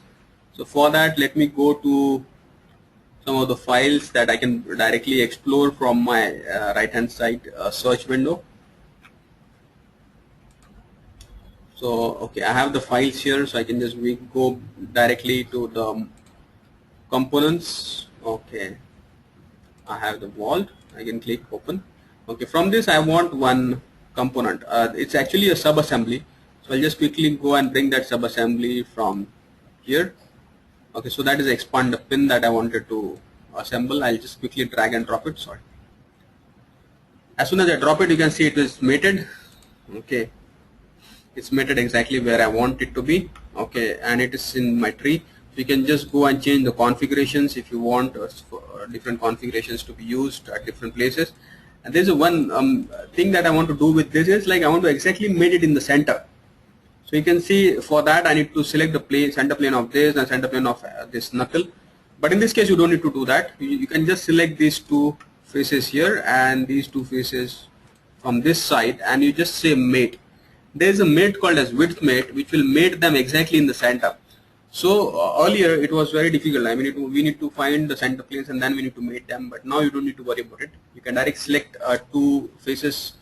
So for that, let me go to some of the files that I can directly explore from my right hand side search window. So okay, I have the files here, so I can just go directly to the components. Okay, I have the vault. I can click open. Okay, from this I want one component. It's actually a sub-assembly, so I'll just quickly go and bring that sub-assembly from here. Okay, so that is the expand the pin that I wanted to assemble. I'll just quickly drag and drop it. Sorry. As soon as I drop it, you can see it is mated. Okay, it's mated exactly where I want it to be. Okay, and it is in my tree. So you can just go and change the configurations if you want different configurations to be used at different places. And there's one thing that I want to do with this is like I want to exactly mate it in the center. So you can see for that I need to select the center plane of this and center plane of this knuckle. But in this case you don't need to do that. You can just select these two faces here and these two faces from this side, and you just say mate. There is a mate called as width mate which will mate them exactly in the center. So earlier it was very difficult. I mean, we need to find the center planes and then we need to mate them, but now you don't need to worry about it. You can directly select two faces,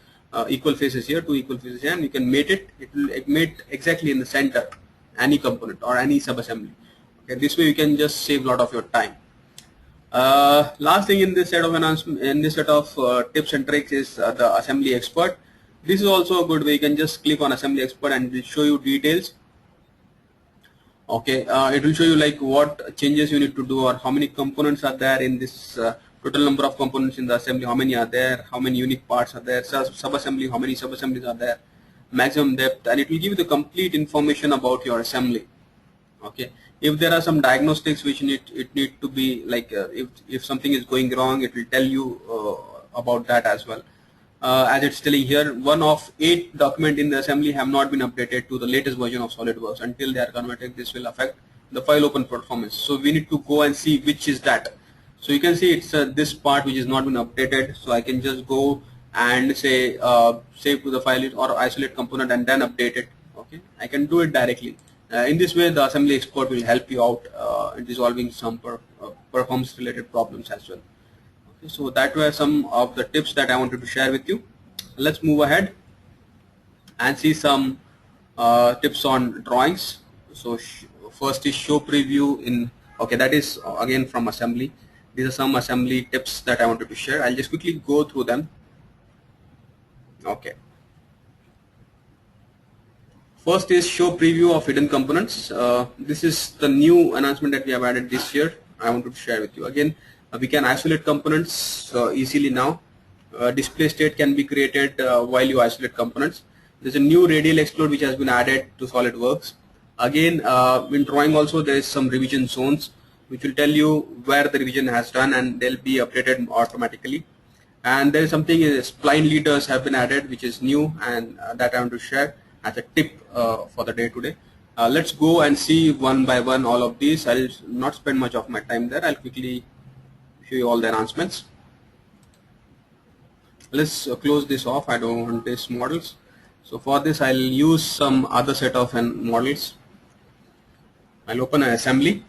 equal faces here, two equal faces here, and you can mate it. It will mate exactly in the center, any component or any sub-assembly. Okay, this way you can just save a lot of your time. Last thing in this set of announcement, in this set of tips and tricks is the assembly expert. This is also a good way. You can just click on assembly expert and it will show you details. Okay, it will show you like what changes you need to do or how many components are there in this total number of components in the assembly, how many are there, how many unique parts are there, sub-assembly, how many sub-assemblies are there, maximum depth, and it will give you the complete information about your assembly. Okay, if there are some diagnostics which it need to be like if something is going wrong, it will tell you about that as well. As it's telling here, one of 8 documents in the assembly have not been updated to the latest version of SolidWorks. Until they are converted, this will affect the file open performance. So we need to go and see which is that. So you can see it's this part which is not been updated. So I can just go and say save to the file or isolate component and then update it. Okay, I can do it directly. In this way, the assembly expert will help you out in resolving some performance related problems as well. So that were some of the tips that I wanted to share with you. Let's move ahead and see some tips on drawings. So first is show preview in, okay, that is again from assembly. These are some assembly tips that I wanted to share. I'll just quickly go through them. Okay. First is show preview of hidden components. This is the new announcement that we have added this year. I wanted to share with you. Again, we can isolate components easily now. Display state can be created while you isolate components. There's a new radial explode which has been added to SolidWorks. Again, in drawing also there is some revision zones which will tell you where the revision has done, and they'll be updated automatically. And there is something spline leaders have been added, which is new, and that I want to share as a tip for the day today. Let's go and see one by one all of these. I'll not spend much of my time there. I'll quickly show you all the announcements. Let's close this off. I don't want these models. So for this, I'll use some other set of models. I'll open an assembly.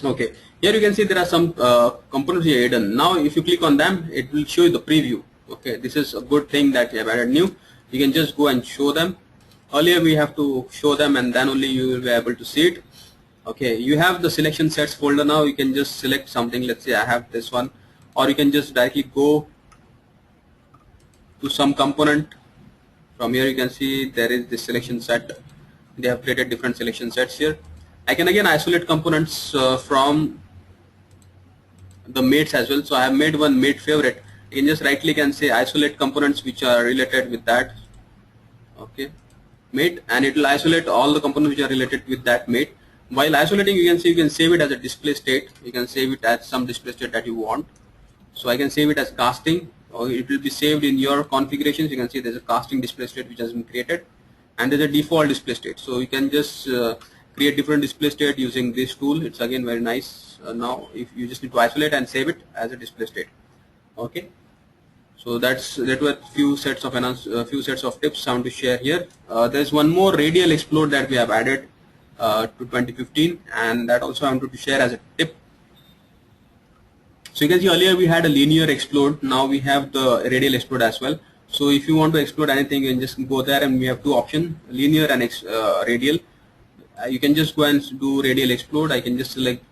Okay, here you can see there are some components here hidden. Now if you click on them, it will show you the preview. Okay, this is a good thing that you have added new. You can just go and show them. Earlier we have to show them and then only you will be able to see it. Okay, you have the selection sets folder now. You can just select something. Let's say I have this one, or you can just directly go to some component. From here you can see there is this selection set. They have created different selection sets here. I can again isolate components from the mates as well. So I have made one mate favorite. You can just right click and say isolate components which are related with that. Okay, mate, and it will isolate all the components which are related with that mate. While isolating, you can see you can save it as a display state. You can save it as some display state that you want. So I can save it as casting, or it will be saved in your configurations. You can see there's a casting display state which has been created, and there's a default display state. So you can just create different display state using this tool. It's again very nice. Now if you just need to isolate and save it as a display state. Okay, so that were few sets of tips I want to share here. There's one more radial explode that we have added to 2015, and that also I wanted to share as a tip. So you can see earlier we had a linear explode. Now we have the radial explode as well. So if you want to explode anything, you can just go there, and we have two options: linear and radial. You can just go and do radial explode. I can just select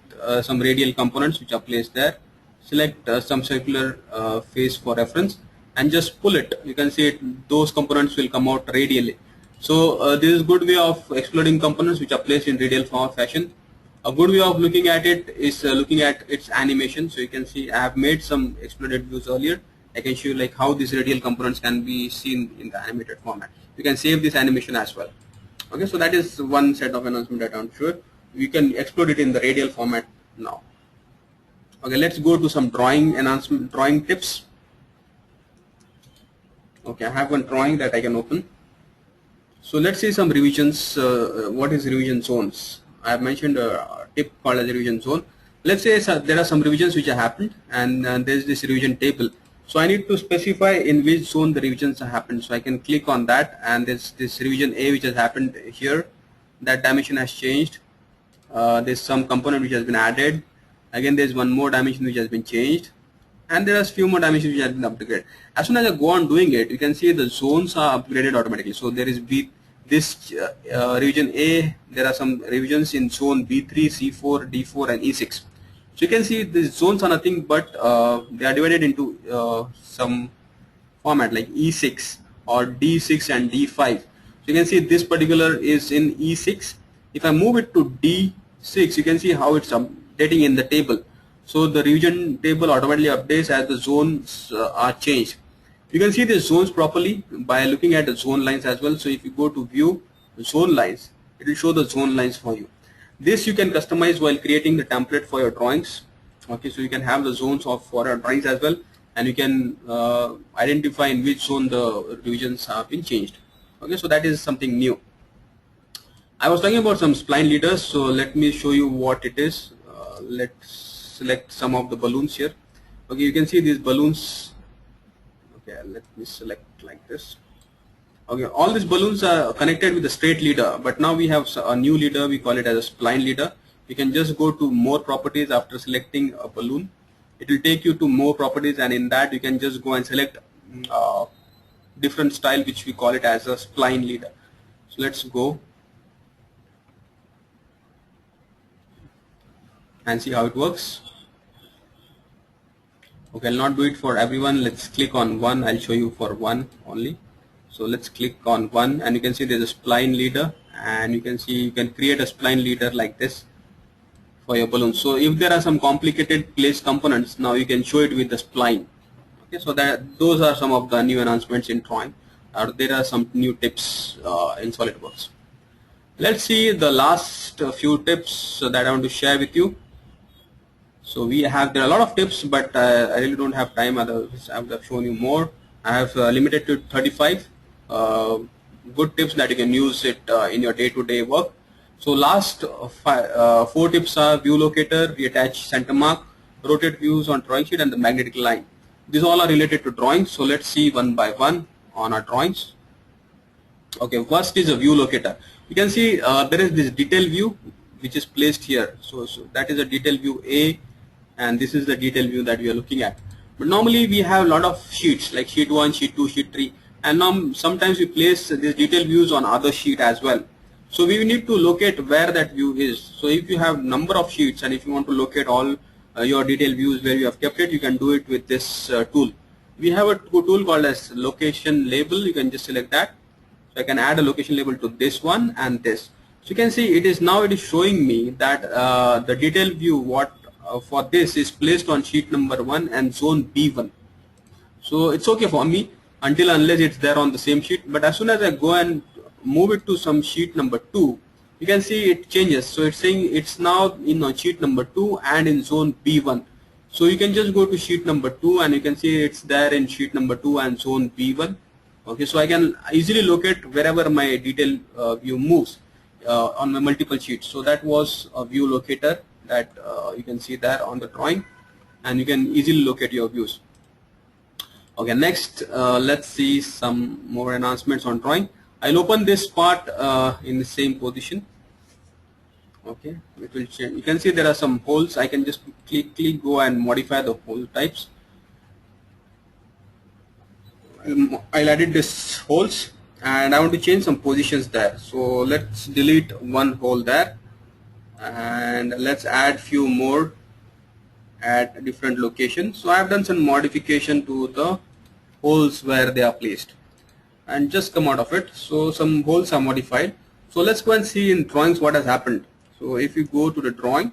some radial components which are placed there, select some circular face for reference, and just pull it. You can see those components will come out radially. So this is a good way of exploding components which are placed in radial fashion. A good way of looking at it is looking at its animation. So you can see I have made some exploded views earlier. I can show you like how these radial components can be seen in the animated format. You can save this animation as well. Okay, so that is one set of announcement that I'm sure we can explode it in the radial format now. Okay, let's go to some drawing tips. Okay, I have one drawing that I can open. So let's see some revisions. What is revision zones? I have mentioned a tip called as a revision zone. Let's say there are some revisions which have happened, and there's this revision table. So I need to specify in which zone the revisions have happened. So I can click on that, and there's this revision A which has happened here. That dimension has changed. There's some component which has been added. Again, there's one more dimension which has been changed, and there are few more dimensions which have been upgraded. As soon as I go on doing it, you can see the zones are upgraded automatically. So there is this revision A. There are some revisions in zone B3, C4, D4, and E6. So you can see these zones are nothing but they are divided into some format like E6 or D6 and D5. So you can see this particular is in E6. If I move it to D6, you can see how it's updating in the table. So the revision table automatically updates as the zones are changed. You can see the zones properly by looking at the zone lines as well. So if you go to view zone lines, it will show the zone lines for you. This you can customize while creating the template for your drawings. Okay, so you can have the zones for your drawings as well, and you can identify in which zone the revisions have been changed. Okay, so that is something new. I was talking about some spline leaders, so let me show you what it is. Let's select some of the balloons here. Okay, you can see these balloons. Okay, let me select like this. Okay, all these balloons are connected with a straight leader, but now we have a new leader. We call it as a spline leader. You can just go to more properties after selecting a balloon. It will take you to more properties, and in that you can just go and select different style, which we call it as a spline leader. So let's go and see how it works. Okay, I'll not do it for everyone. Let's click on one. I'll show you for one only. So let's click on one, and you can see there's a spline leader, and you can see you can create a spline leader like this for your balloon. So if there are some complicated place components, now you can show it with the spline. Okay, so that those are some of the new announcements in drawing. There are some new tips in SolidWorks. Let's see the last few tips that I want to share with you. So there are a lot of tips, but I really don't have time. Otherwise, I would have shown you more. I have limited to 35 good tips that you can use it in your day-to-day work. So last 4 tips are view locator, reattach center mark, rotate views on drawing sheet, and the magnetic line. These all are related to drawings. So let's see one by one on our drawings. Okay, first is a view locator. You can see there is this detail view which is placed here. So that is a detail view A, and this is the detail view that we are looking at. But normally we have a lot of sheets like sheet 1, sheet 2, sheet 3, and now sometimes we place these detail views on other sheet as well. So we need to locate where that view is. So if you have number of sheets, and if you want to locate all your detail views where you have kept it, you can do it with this tool. We have a tool called as location label. You can just select that. So I can add a location label to this one and this. So you can see it is showing me that the detail view for this is placed on sheet number 1 and zone B1. So it's okay for me unless it's there on the same sheet. But as soon as I go and move it to some sheet number 2, you can see it changes. So it's saying it's now in sheet number 2 and in zone B1. So you can just go to sheet number 2 and you can see it's there in sheet number 2 and zone B1. Okay, so I can easily locate wherever my detail view moves on my multiple sheets. So that was a view locator that you can see there on the drawing, and you can easily locate your views. Okay, next let's see some more announcements on drawing. I'll open this part in the same position. Okay, it will change. You can see there are some holes. I can just quickly go and modify the hole types. I'll edit this holes, and I want to change some positions there. So let's delete one hole there, and let's add few more at different locations. So I have done some modification to the holes where they are placed, and just come out of it. So some holes are modified. So let's go and see in drawings what has happened. So if you go to the drawing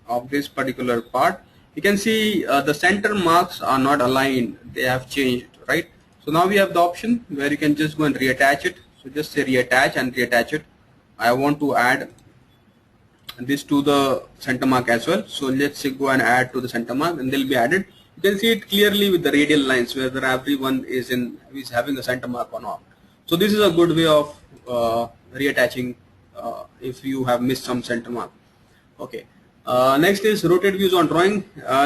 of this particular part, you can see the center marks are not aligned. They have changed, right? So now we have the option where you can just go and reattach it. So just say reattach and reattach it. I want to add this to the center mark as well. So let's say go and add to the center mark, and they'll be added. You can see it clearly with the radial lines whether everyone is having a center mark or not. So this is a good way of reattaching if you have missed some center mark. Okay. Next is rotate views on drawing.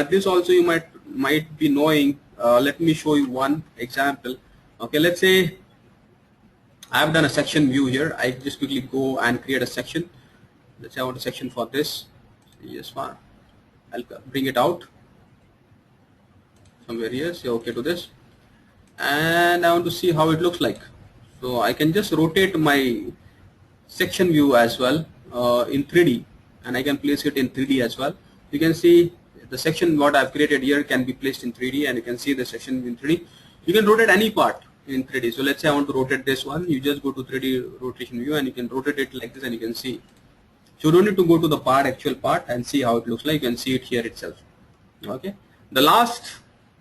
This also you might be knowing. Let me show you one example. Okay, let's say I have done a section view here. I just quickly go and create a section. Let's say I want a section for this. Yes, fine. I'll bring it out somewhere here. Say okay to this, and I want to see how it looks like. So I can just rotate my section view as well in 3D, and I can place it in 3D as well. You can see the section what I've created here can be placed in 3D, and you can see the section in 3D. You can rotate any part in 3D. So let's say I want to rotate this one. You just go to 3D rotation view, and you can rotate it like this, and you can see. So you don't need to go to the actual part and see how it looks like. You can see it here itself. Okay. The last,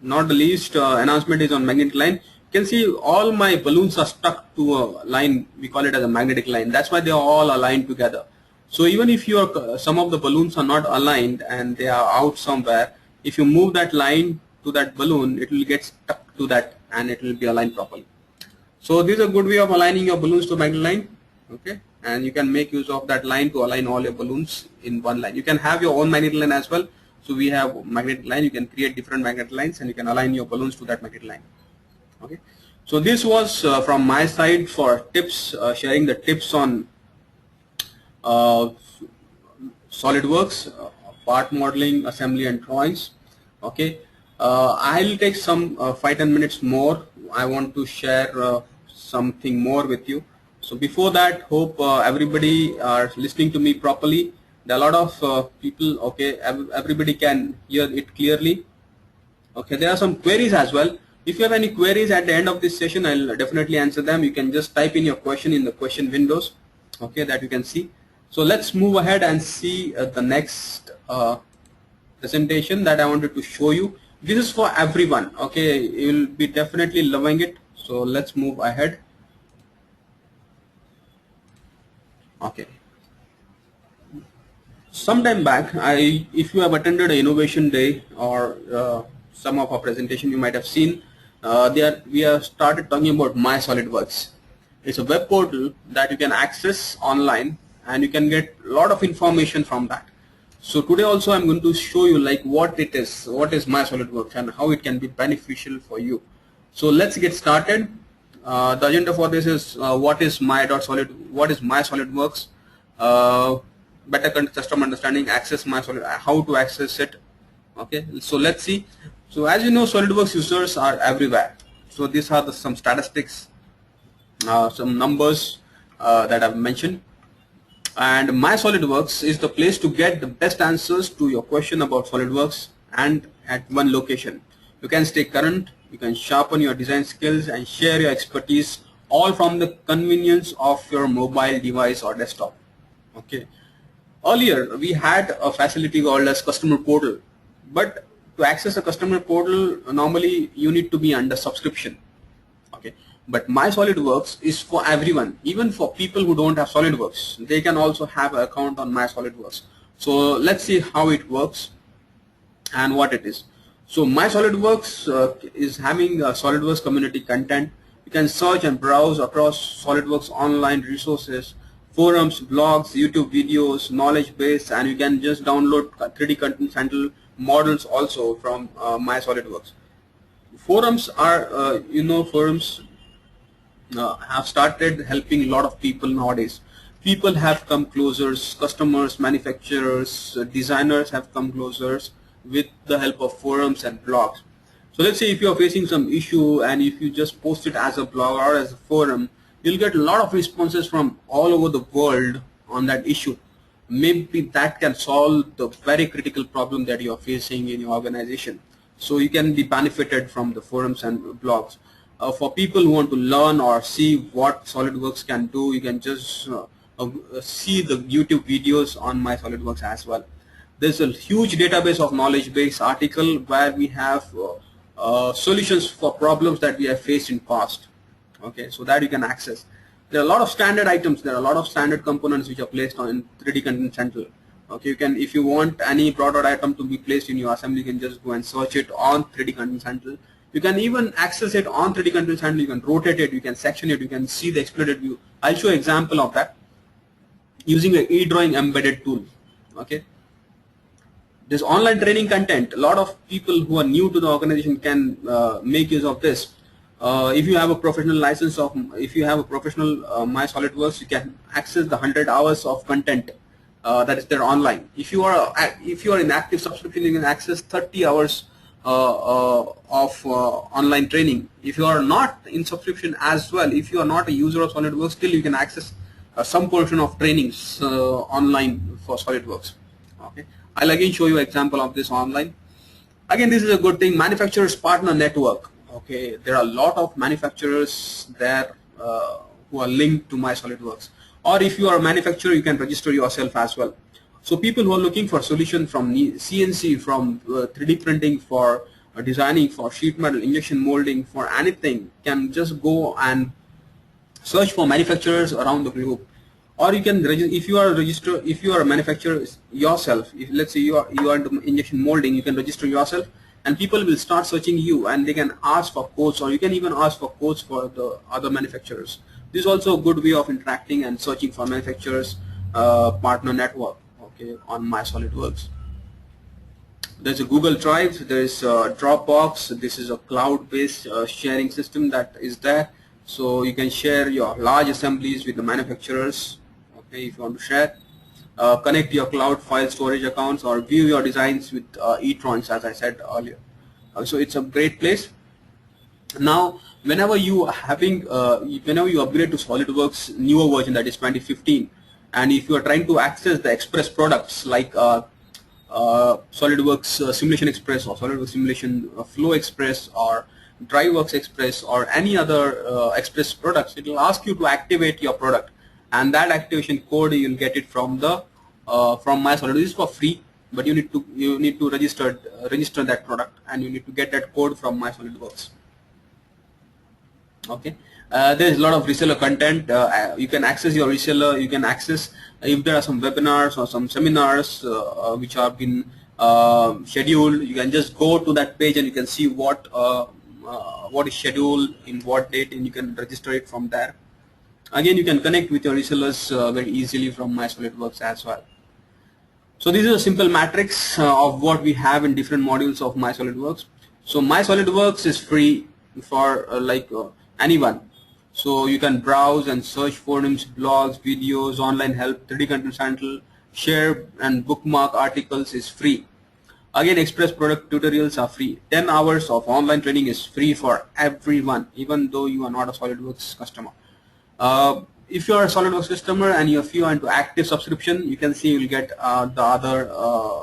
not the least, announcement is on magnetic line. You can see all my balloons are stuck to a line. We call it as a magnetic line. That's why they are all aligned together. So even if some of the balloons are not aligned and they are out somewhere, if you move that line to that balloon, it will get stuck to that and it will be aligned properly. So this is a good way of aligning your balloons to magnetic line. Okay, and you can make use of that line to align all your balloons in one line. You can have your own magnetic line as well. So we have magnetic line. You can create different magnetic lines, and you can align your balloons to that magnetic line. Okay, so this was from my side for tips, sharing the tips on SolidWorks, part modeling, assembly, and drawings. Okay, I'll take some 5-10 minutes more. I want to share something more with you. So before that, hope everybody are listening to me properly. There are a lot of people. Okay, everybody can hear it clearly. Okay, there are some queries as well. If you have any queries at the end of this session, I'll definitely answer them. You can just type in your question in the question windows, okay, that you can see. So let's move ahead and see the next presentation that I wanted to show you. This is for everyone, okay, you'll be definitely loving it. So let's move ahead. Okay. Sometime back, if you have attended an innovation day or some of our presentation, you might have seen we have started talking about MySolidWorks. It's a web portal that you can access online and you can get a lot of information from that. So today also I'm going to show you like what it is, what is MySolidWorks and how it can be beneficial for you. So let's get started. The agenda for this is what is MySolidWorks, better customer understanding, access how to access it. Okay, so let's see. So as you know, SolidWorks users are everywhere. So these are some statistics, some numbers that I've mentioned. And MySolidWorks is the place to get the best answers to your question about SolidWorks and at one location. You can stay current, you can sharpen your design skills and share your expertise all from the convenience of your mobile device or desktop. Okay. Earlier we had a facility called as customer portal, but to access a customer portal normally you need to be under subscription. Okay. But MySolidWorks is for everyone, even for people who don't have SolidWorks. They can also have an account on MySolidWorks. So let's see how it works and what it is. So MySolidWorks is having a SolidWorks community content. You can search and browse across SolidWorks online resources, forums, blogs, YouTube videos, knowledge base, and you can just download 3D content center models also from MySolidWorks. Forums are, forums have started helping a lot of people nowadays. People have come closer, customers, manufacturers, designers have come closer with the help of forums and blogs. So let's say if you are facing some issue and if you just post it as a blog or as a forum, you'll get a lot of responses from all over the world on that issue. Maybe that can solve the very critical problem that you are facing in your organization. So you can be benefited from the forums and blogs. For people who want to learn or see what SolidWorks can do, you can just see the YouTube videos on MySolidWorks as well. There's a huge database of knowledge base article where we have solutions for problems that we have faced in past. Okay, so that you can access. There are a lot of standard items, there are a lot of standard components which are placed on 3D Content Central. Okay, you can, if you want any product item to be placed in your assembly, you can just go and search it on 3D Content Central. You can even access it on 3D Content Central, you can rotate it, you can section it, you can see the exploded view. I'll show an example of that using an e-drawing embedded tool. Okay. This online training content, a lot of people who are new to the organization can make use of this. If you have a professional license of, if you have a professional MySolidWorks, you can access the 100 hours of content that is there online. If you are in active subscription, you can access 30 hours of online training. If you are not in subscription as well, if you are not a user of SolidWorks, still you can access some portion of trainings online for SolidWorks. Okay. I'll again show you an example of this online. Again, this is a good thing. Manufacturers partner network. Okay, there are a lot of manufacturers there who are linked to MySolidWorks. Or if you are a manufacturer, you can register yourself as well. So people who are looking for solution from CNC, from 3D printing, for designing, for sheet metal, injection molding, for anything, can just go and search for manufacturers around the globe. Or you can register, if you are a manufacturer yourself, if let's say you are into injection molding, you can register yourself and people will start searching you and they can ask for quotes, or you can even ask for quotes for the other manufacturers. This is also a good way of interacting and searching for manufacturers partner network, okay, on MySolidWorks. There's a Google Drive, there's a Dropbox. This is a cloud-based sharing system that is there. So you can share your large assemblies with the manufacturers, okay, if you want to share. Connect your cloud file storage accounts or view your designs with e-trons, as I said earlier. So it's a great place. Now, whenever you upgrade to SolidWorks newer version, that is 2015, and if you are trying to access the Express products like SolidWorks Simulation Express or SolidWorks Simulation Flow Express or DriveWorks Express or any other Express products, it will ask you to activate your product, and that activation code you'll get it from the from MySolidWorks. This is for free, but you need to register that product, and you need to get that code from MySolidWorks. Okay. There is a lot of reseller content. You can access your reseller. You can access if there are some webinars or some seminars which have been scheduled. You can just go to that page and you can see what is scheduled in what date, and you can register it from there. Again, you can connect with your resellers very easily from MySolidWorks as well. So this is a simple matrix of what we have in different modules of MySolidWorks. So MySolidWorks is free for anyone. So you can browse and search forums, blogs, videos, online help, 3D content center, share and bookmark articles is free. Again, Express product tutorials are free. 10 hours of online training is free for everyone, even though you are not a SolidWorks customer. If you are a SolidWorks customer and if you are into active subscription, you can see you will get the other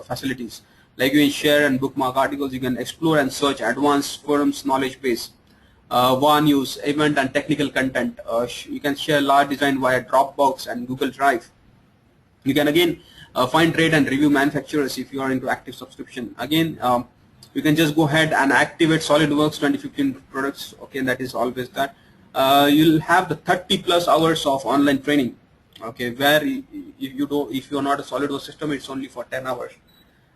facilities. Like you can share and bookmark articles, you can explore and search advanced forums knowledge base. One use event and technical content. You can share large design via Dropbox and Google Drive. You can again find, rate and review manufacturers if you are into active subscription. Again, you can just go ahead and activate SolidWorks 2015 products. Okay, that is always that. You'll have the 30+ hours of online training. Okay, where if you are not a SolidWorks system, it's only for 10 hours.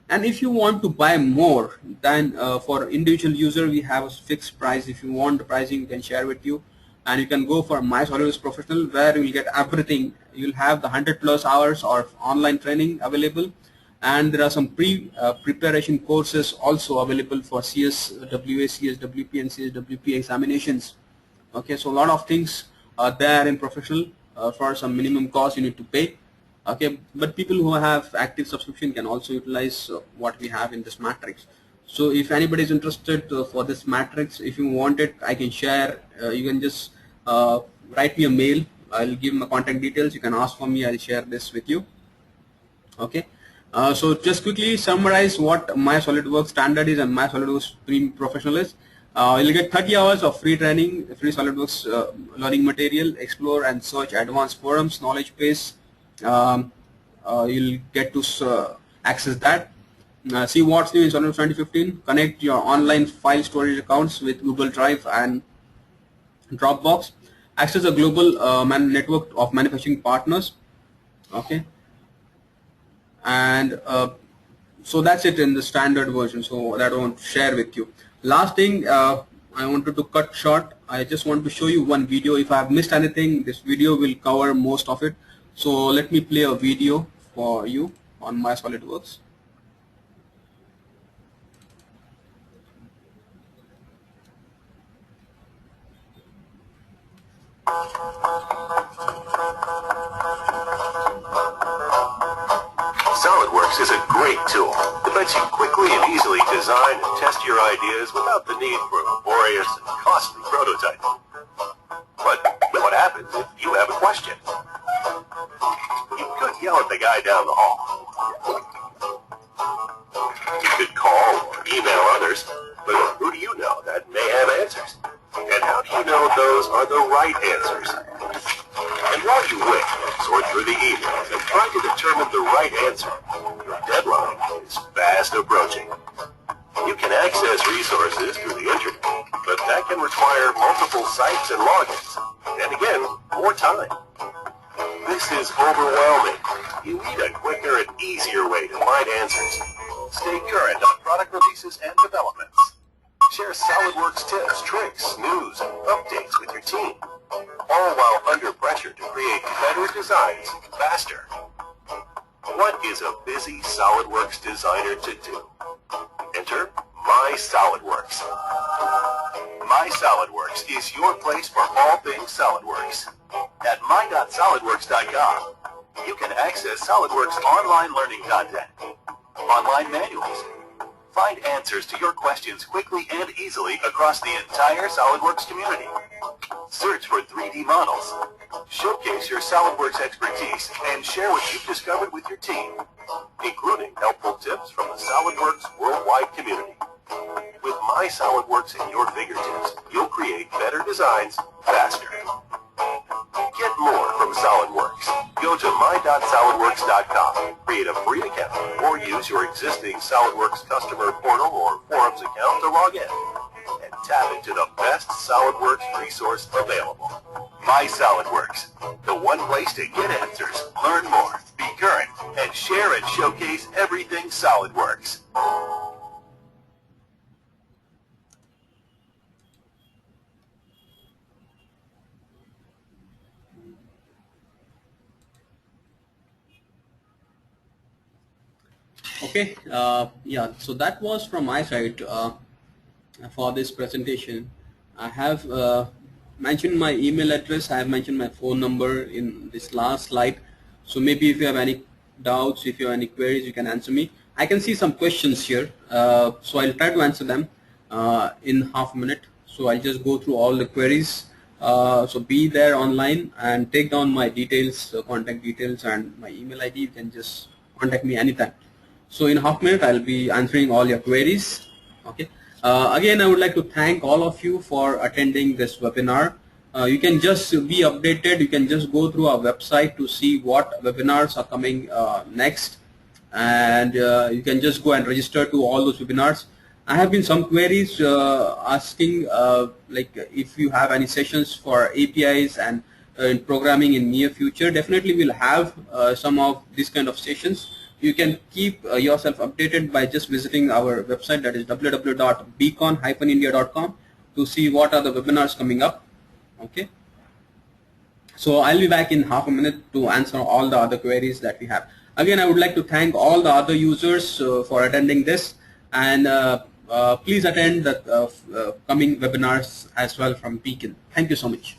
And if you want to buy more, then for individual user, we have a fixed price. If you want the pricing, you can share with you, and you can go for MySolidWorks Professional, where you will get everything. You'll have the 100+ hours of online training available, and there are some preparation courses also available for CSWA, CSWP, and CSWP examinations. Okay, so a lot of things are there in Professional for some minimum cost you need to pay. Okay, but people who have active subscription can also utilize what we have in this matrix. So if anybody is interested for this matrix, if you want it, I can share. You can just write me a mail. I'll give my contact details. You can ask for me. I'll share this with you. Okay. So just quickly summarize what MySolidWorks standard is and MySolidWorks Premium Professional is. You'll get 30 hours of free training, free SolidWorks learning material, explore and search advanced forums, knowledge base. You'll get to access that. See what's new in SolidWorks 2015. Connect your online file storage accounts with Google Drive and Dropbox. Access a global network of manufacturing partners. Okay, and so that's it in the standard version. So that I want to share with you. Last thing, I wanted to cut short. I just want to show you one video. If I have missed anything, this video will cover most of it. So let me play a video for you on MySolidWorks. SolidWorks is a great tool that lets you quickly and easily design and test your ideas without the need for laborious and costly prototyping. But what happens if you have a question? You could yell at the guy down the hall. You could call or email others, but who do you know that may have answers? And how do you know those are the right answers? And while you wait, sort through the emails and try to determine the right answer, your deadline is fast approaching. You can access resources through the internet, but that can require multiple sites and logins, and again, more time. This is overwhelming. You need a quicker and easier way to find answers. Stay current on product releases and developments. Share SolidWorks tips, tricks, news, and updates with your team, all while under pressure to create better designs faster. What is a busy SolidWorks designer to do? Enter MySolidWorks. MySolidWorks is your place for all things SolidWorks. At my.solidworks.com, you can access SolidWorks online learning content, online manuals, find answers to your questions quickly and easily across the entire SolidWorks community, search for 3D models, showcase your SolidWorks expertise, and share what you've discovered with your team, including helpful tips from the SolidWorks worldwide community. With MySolidWorks at your fingertips, you'll create better designs faster. Get more from SolidWorks. Go to my.solidworks.com, create a free account, or use your existing SolidWorks customer portal or forums account to log in. And tap into the best SolidWorks resource available. MySolidWorks, the one place to get answers, learn more, be current, and share and showcase everything SolidWorks. Okay, yeah, so that was from my side for this presentation. I have mentioned my email address, I have mentioned my phone number in this last slide. So maybe if you have any doubts, if you have any queries, you can answer me. I can see some questions here, so I'll try to answer them in half a minute. So I'll just go through all the queries. So be there online and take down my details, contact details and my email ID. You can just contact me anytime. So in half a minute, I'll be answering all your queries. Okay. Again, I would like to thank all of you for attending this webinar. You can just be updated. You can just go through our website to see what webinars are coming next, and you can just go and register to all those webinars. I have been some queries asking like if you have any sessions for APIs and in programming in near future. Definitely, we'll have some of these kind of sessions. You can keep yourself updated by just visiting our website, that is www.beacon-india.com, to see what are the webinars coming up. Okay. So I'll be back in half a minute to answer all the other queries that we have. Again, I would like to thank all the other users for attending this, and please attend the coming webinars as well from Beacon. Thank you so much.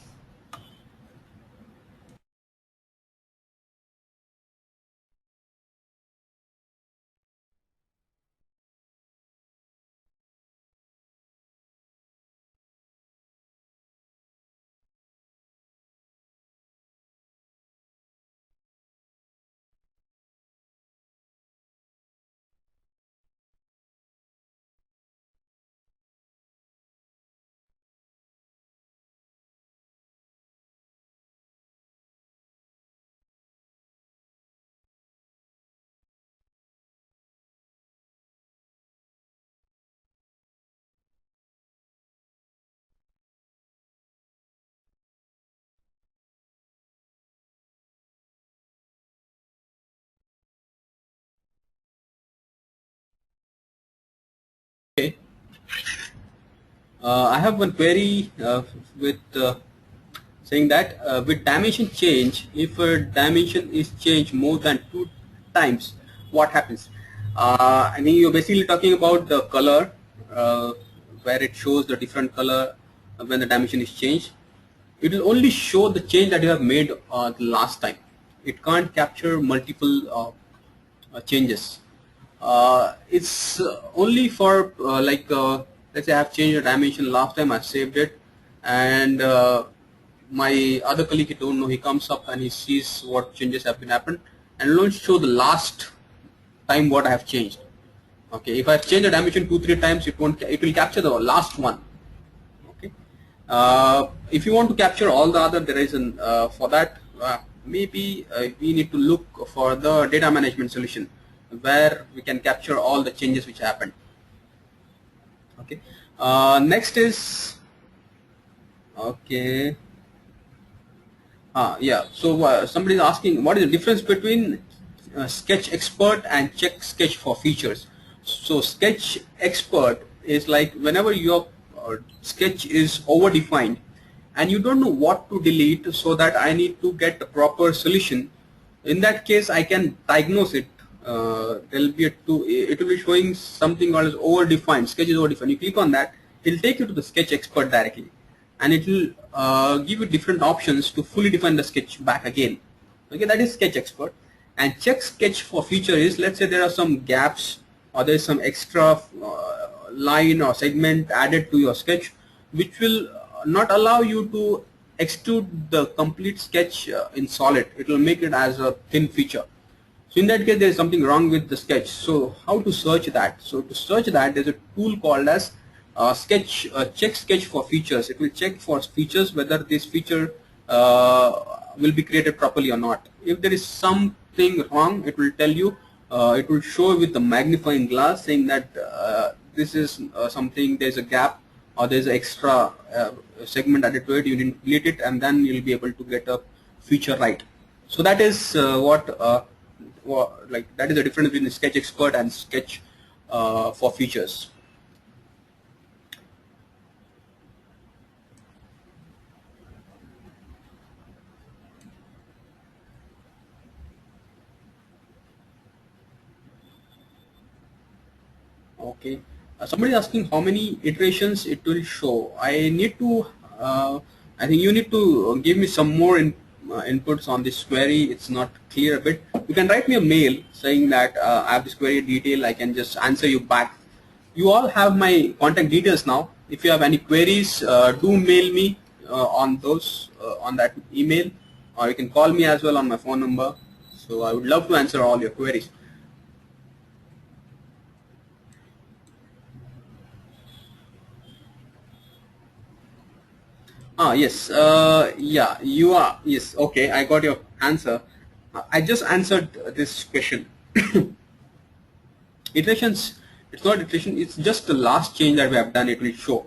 Okay. I have one query with saying that with dimension change, if a dimension is changed more than 2 times, what happens? I think you're basically talking about the color where it shows the different color when the dimension is changed. It will only show the change that you have made the last time. It can't capture multiple changes. It's only for like let's say I have changed a dimension last time, I saved it, and my other colleague, he don't know, he comes up and he sees what changes have been happened, and it will show the last time what I have changed. Okay, if I have changed a dimension 2-3 times, it won't. It will capture the last one. Okay, if you want to capture all the other, there is an for that maybe we need to look for the data management solution where we can capture all the changes which happened. Okay, next is okay. Yeah, so somebody is asking what is the difference between Sketch Expert and Check Sketch for features. So Sketch Expert is like whenever your sketch is overdefined and you don't know what to delete, so that I need to get a proper solution. In that case, I can diagnose it. There will be it will be showing something called as overdefined. Sketch is overdefined. You click on that, it will take you to the Sketch Expert directly, and it will give you different options to fully define the sketch back again. Okay, that is Sketch Expert. And Check Sketch for feature is, let's say there are some gaps or there is some extra line or segment added to your sketch, which will not allow you to extrude the complete sketch in solid. It will make it as a thin feature. So in that case, there is something wrong with the sketch. So how to search that? So to search that, there's a tool called as check sketch for features. It will check for features whether this feature will be created properly or not. If there is something wrong, it will tell you. It will show with the magnifying glass saying that this is something, there's a gap or there's an extra segment added to it. You need to delete it, and then you'll be able to get a feature right. So that is that is the difference between the sketch expert and sketch for features. Okay, somebody is asking how many iterations it will show. I need to I think you need to give me some more inputs on this query. It's not clear a bit. You can write me a mail saying that I have this query detail. I can just answer you back. You all have my contact details now. If you have any queries, do mail me on those on that email, or you can call me as well on my phone number. So I would love to answer all your queries. Yes, yeah, you are, yes, okay, I got your answer. I just answered this question. Iterations, it's not iteration, it's just the last change that we have done, it will show.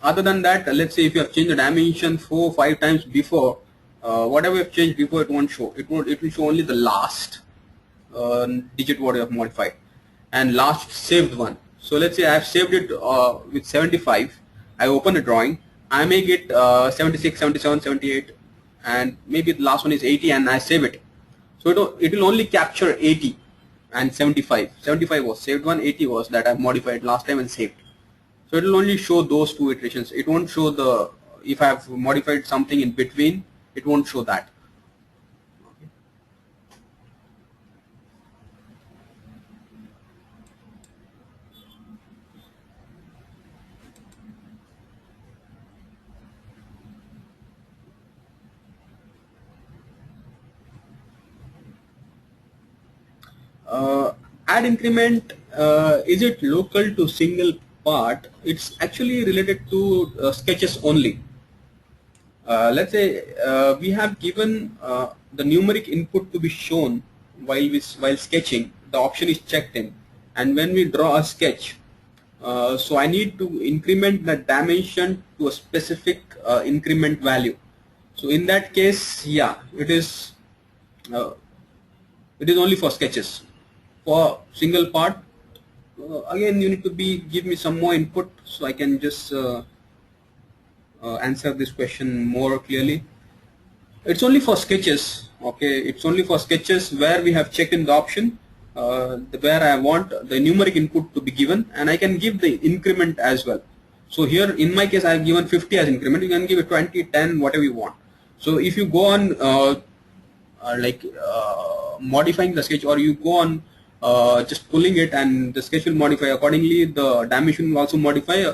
Other than that, let's say if you have changed the dimension 4 or 5 times before, whatever you have changed before, it won't show. It will show only the last digit what you have modified and last saved one. So let's say I have saved it with 75, I open a drawing, I make it 76, 77, 78, and maybe the last one is 80, and I save it. So it will only capture 80 and 75. 75 was saved one, 80 was that I modified last time and saved. So it will only show those 2 iterations. It won't show the, if I have modified something in between, it won't show that. Add increment, is it local to single part? It's actually related to sketches only. Let's say we have given the numeric input to be shown while sketching. The option is checked in, and when we draw a sketch, so I need to increment the dimension to a specific increment value. So in that case, yeah, it is only for sketches. For single part, again you need to give me some more input so I can just answer this question more clearly. It's only for sketches, okay? It's only for sketches where we have checked in the option where I want the numeric input to be given, and I can give the increment as well. So here in my case I have given 50 as increment. You can give it 20, 10, whatever you want. So if you go on modifying the sketch, or you go on just pulling it, and the sketch will modify accordingly, the dimension will also modify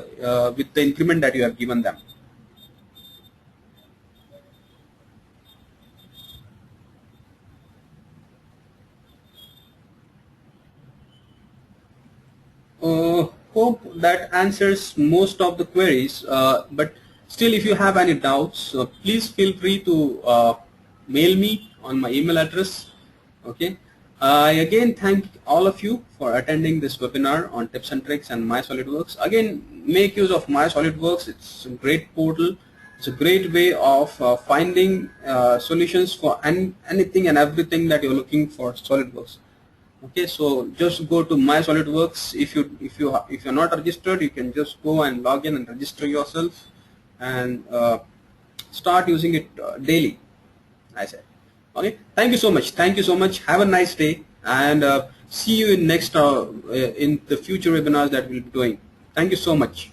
with the increment that you have given them. Hope that answers most of the queries, but still if you have any doubts, please feel free to mail me on my email address. Okay. I again thank all of you for attending this webinar on tips and tricks and MySolidWorks. Again, make use of MySolidWorks. It's a great portal. It's a great way of finding solutions for anything and everything that you're looking for SolidWorks. Okay, so just go to MySolidWorks. If you're not registered, you can just go and log in and register yourself and start using it daily, I said. Okay, thank you so much. Thank you so much. Have a nice day, and see you in the future webinars that we'll be doing. Thank you so much.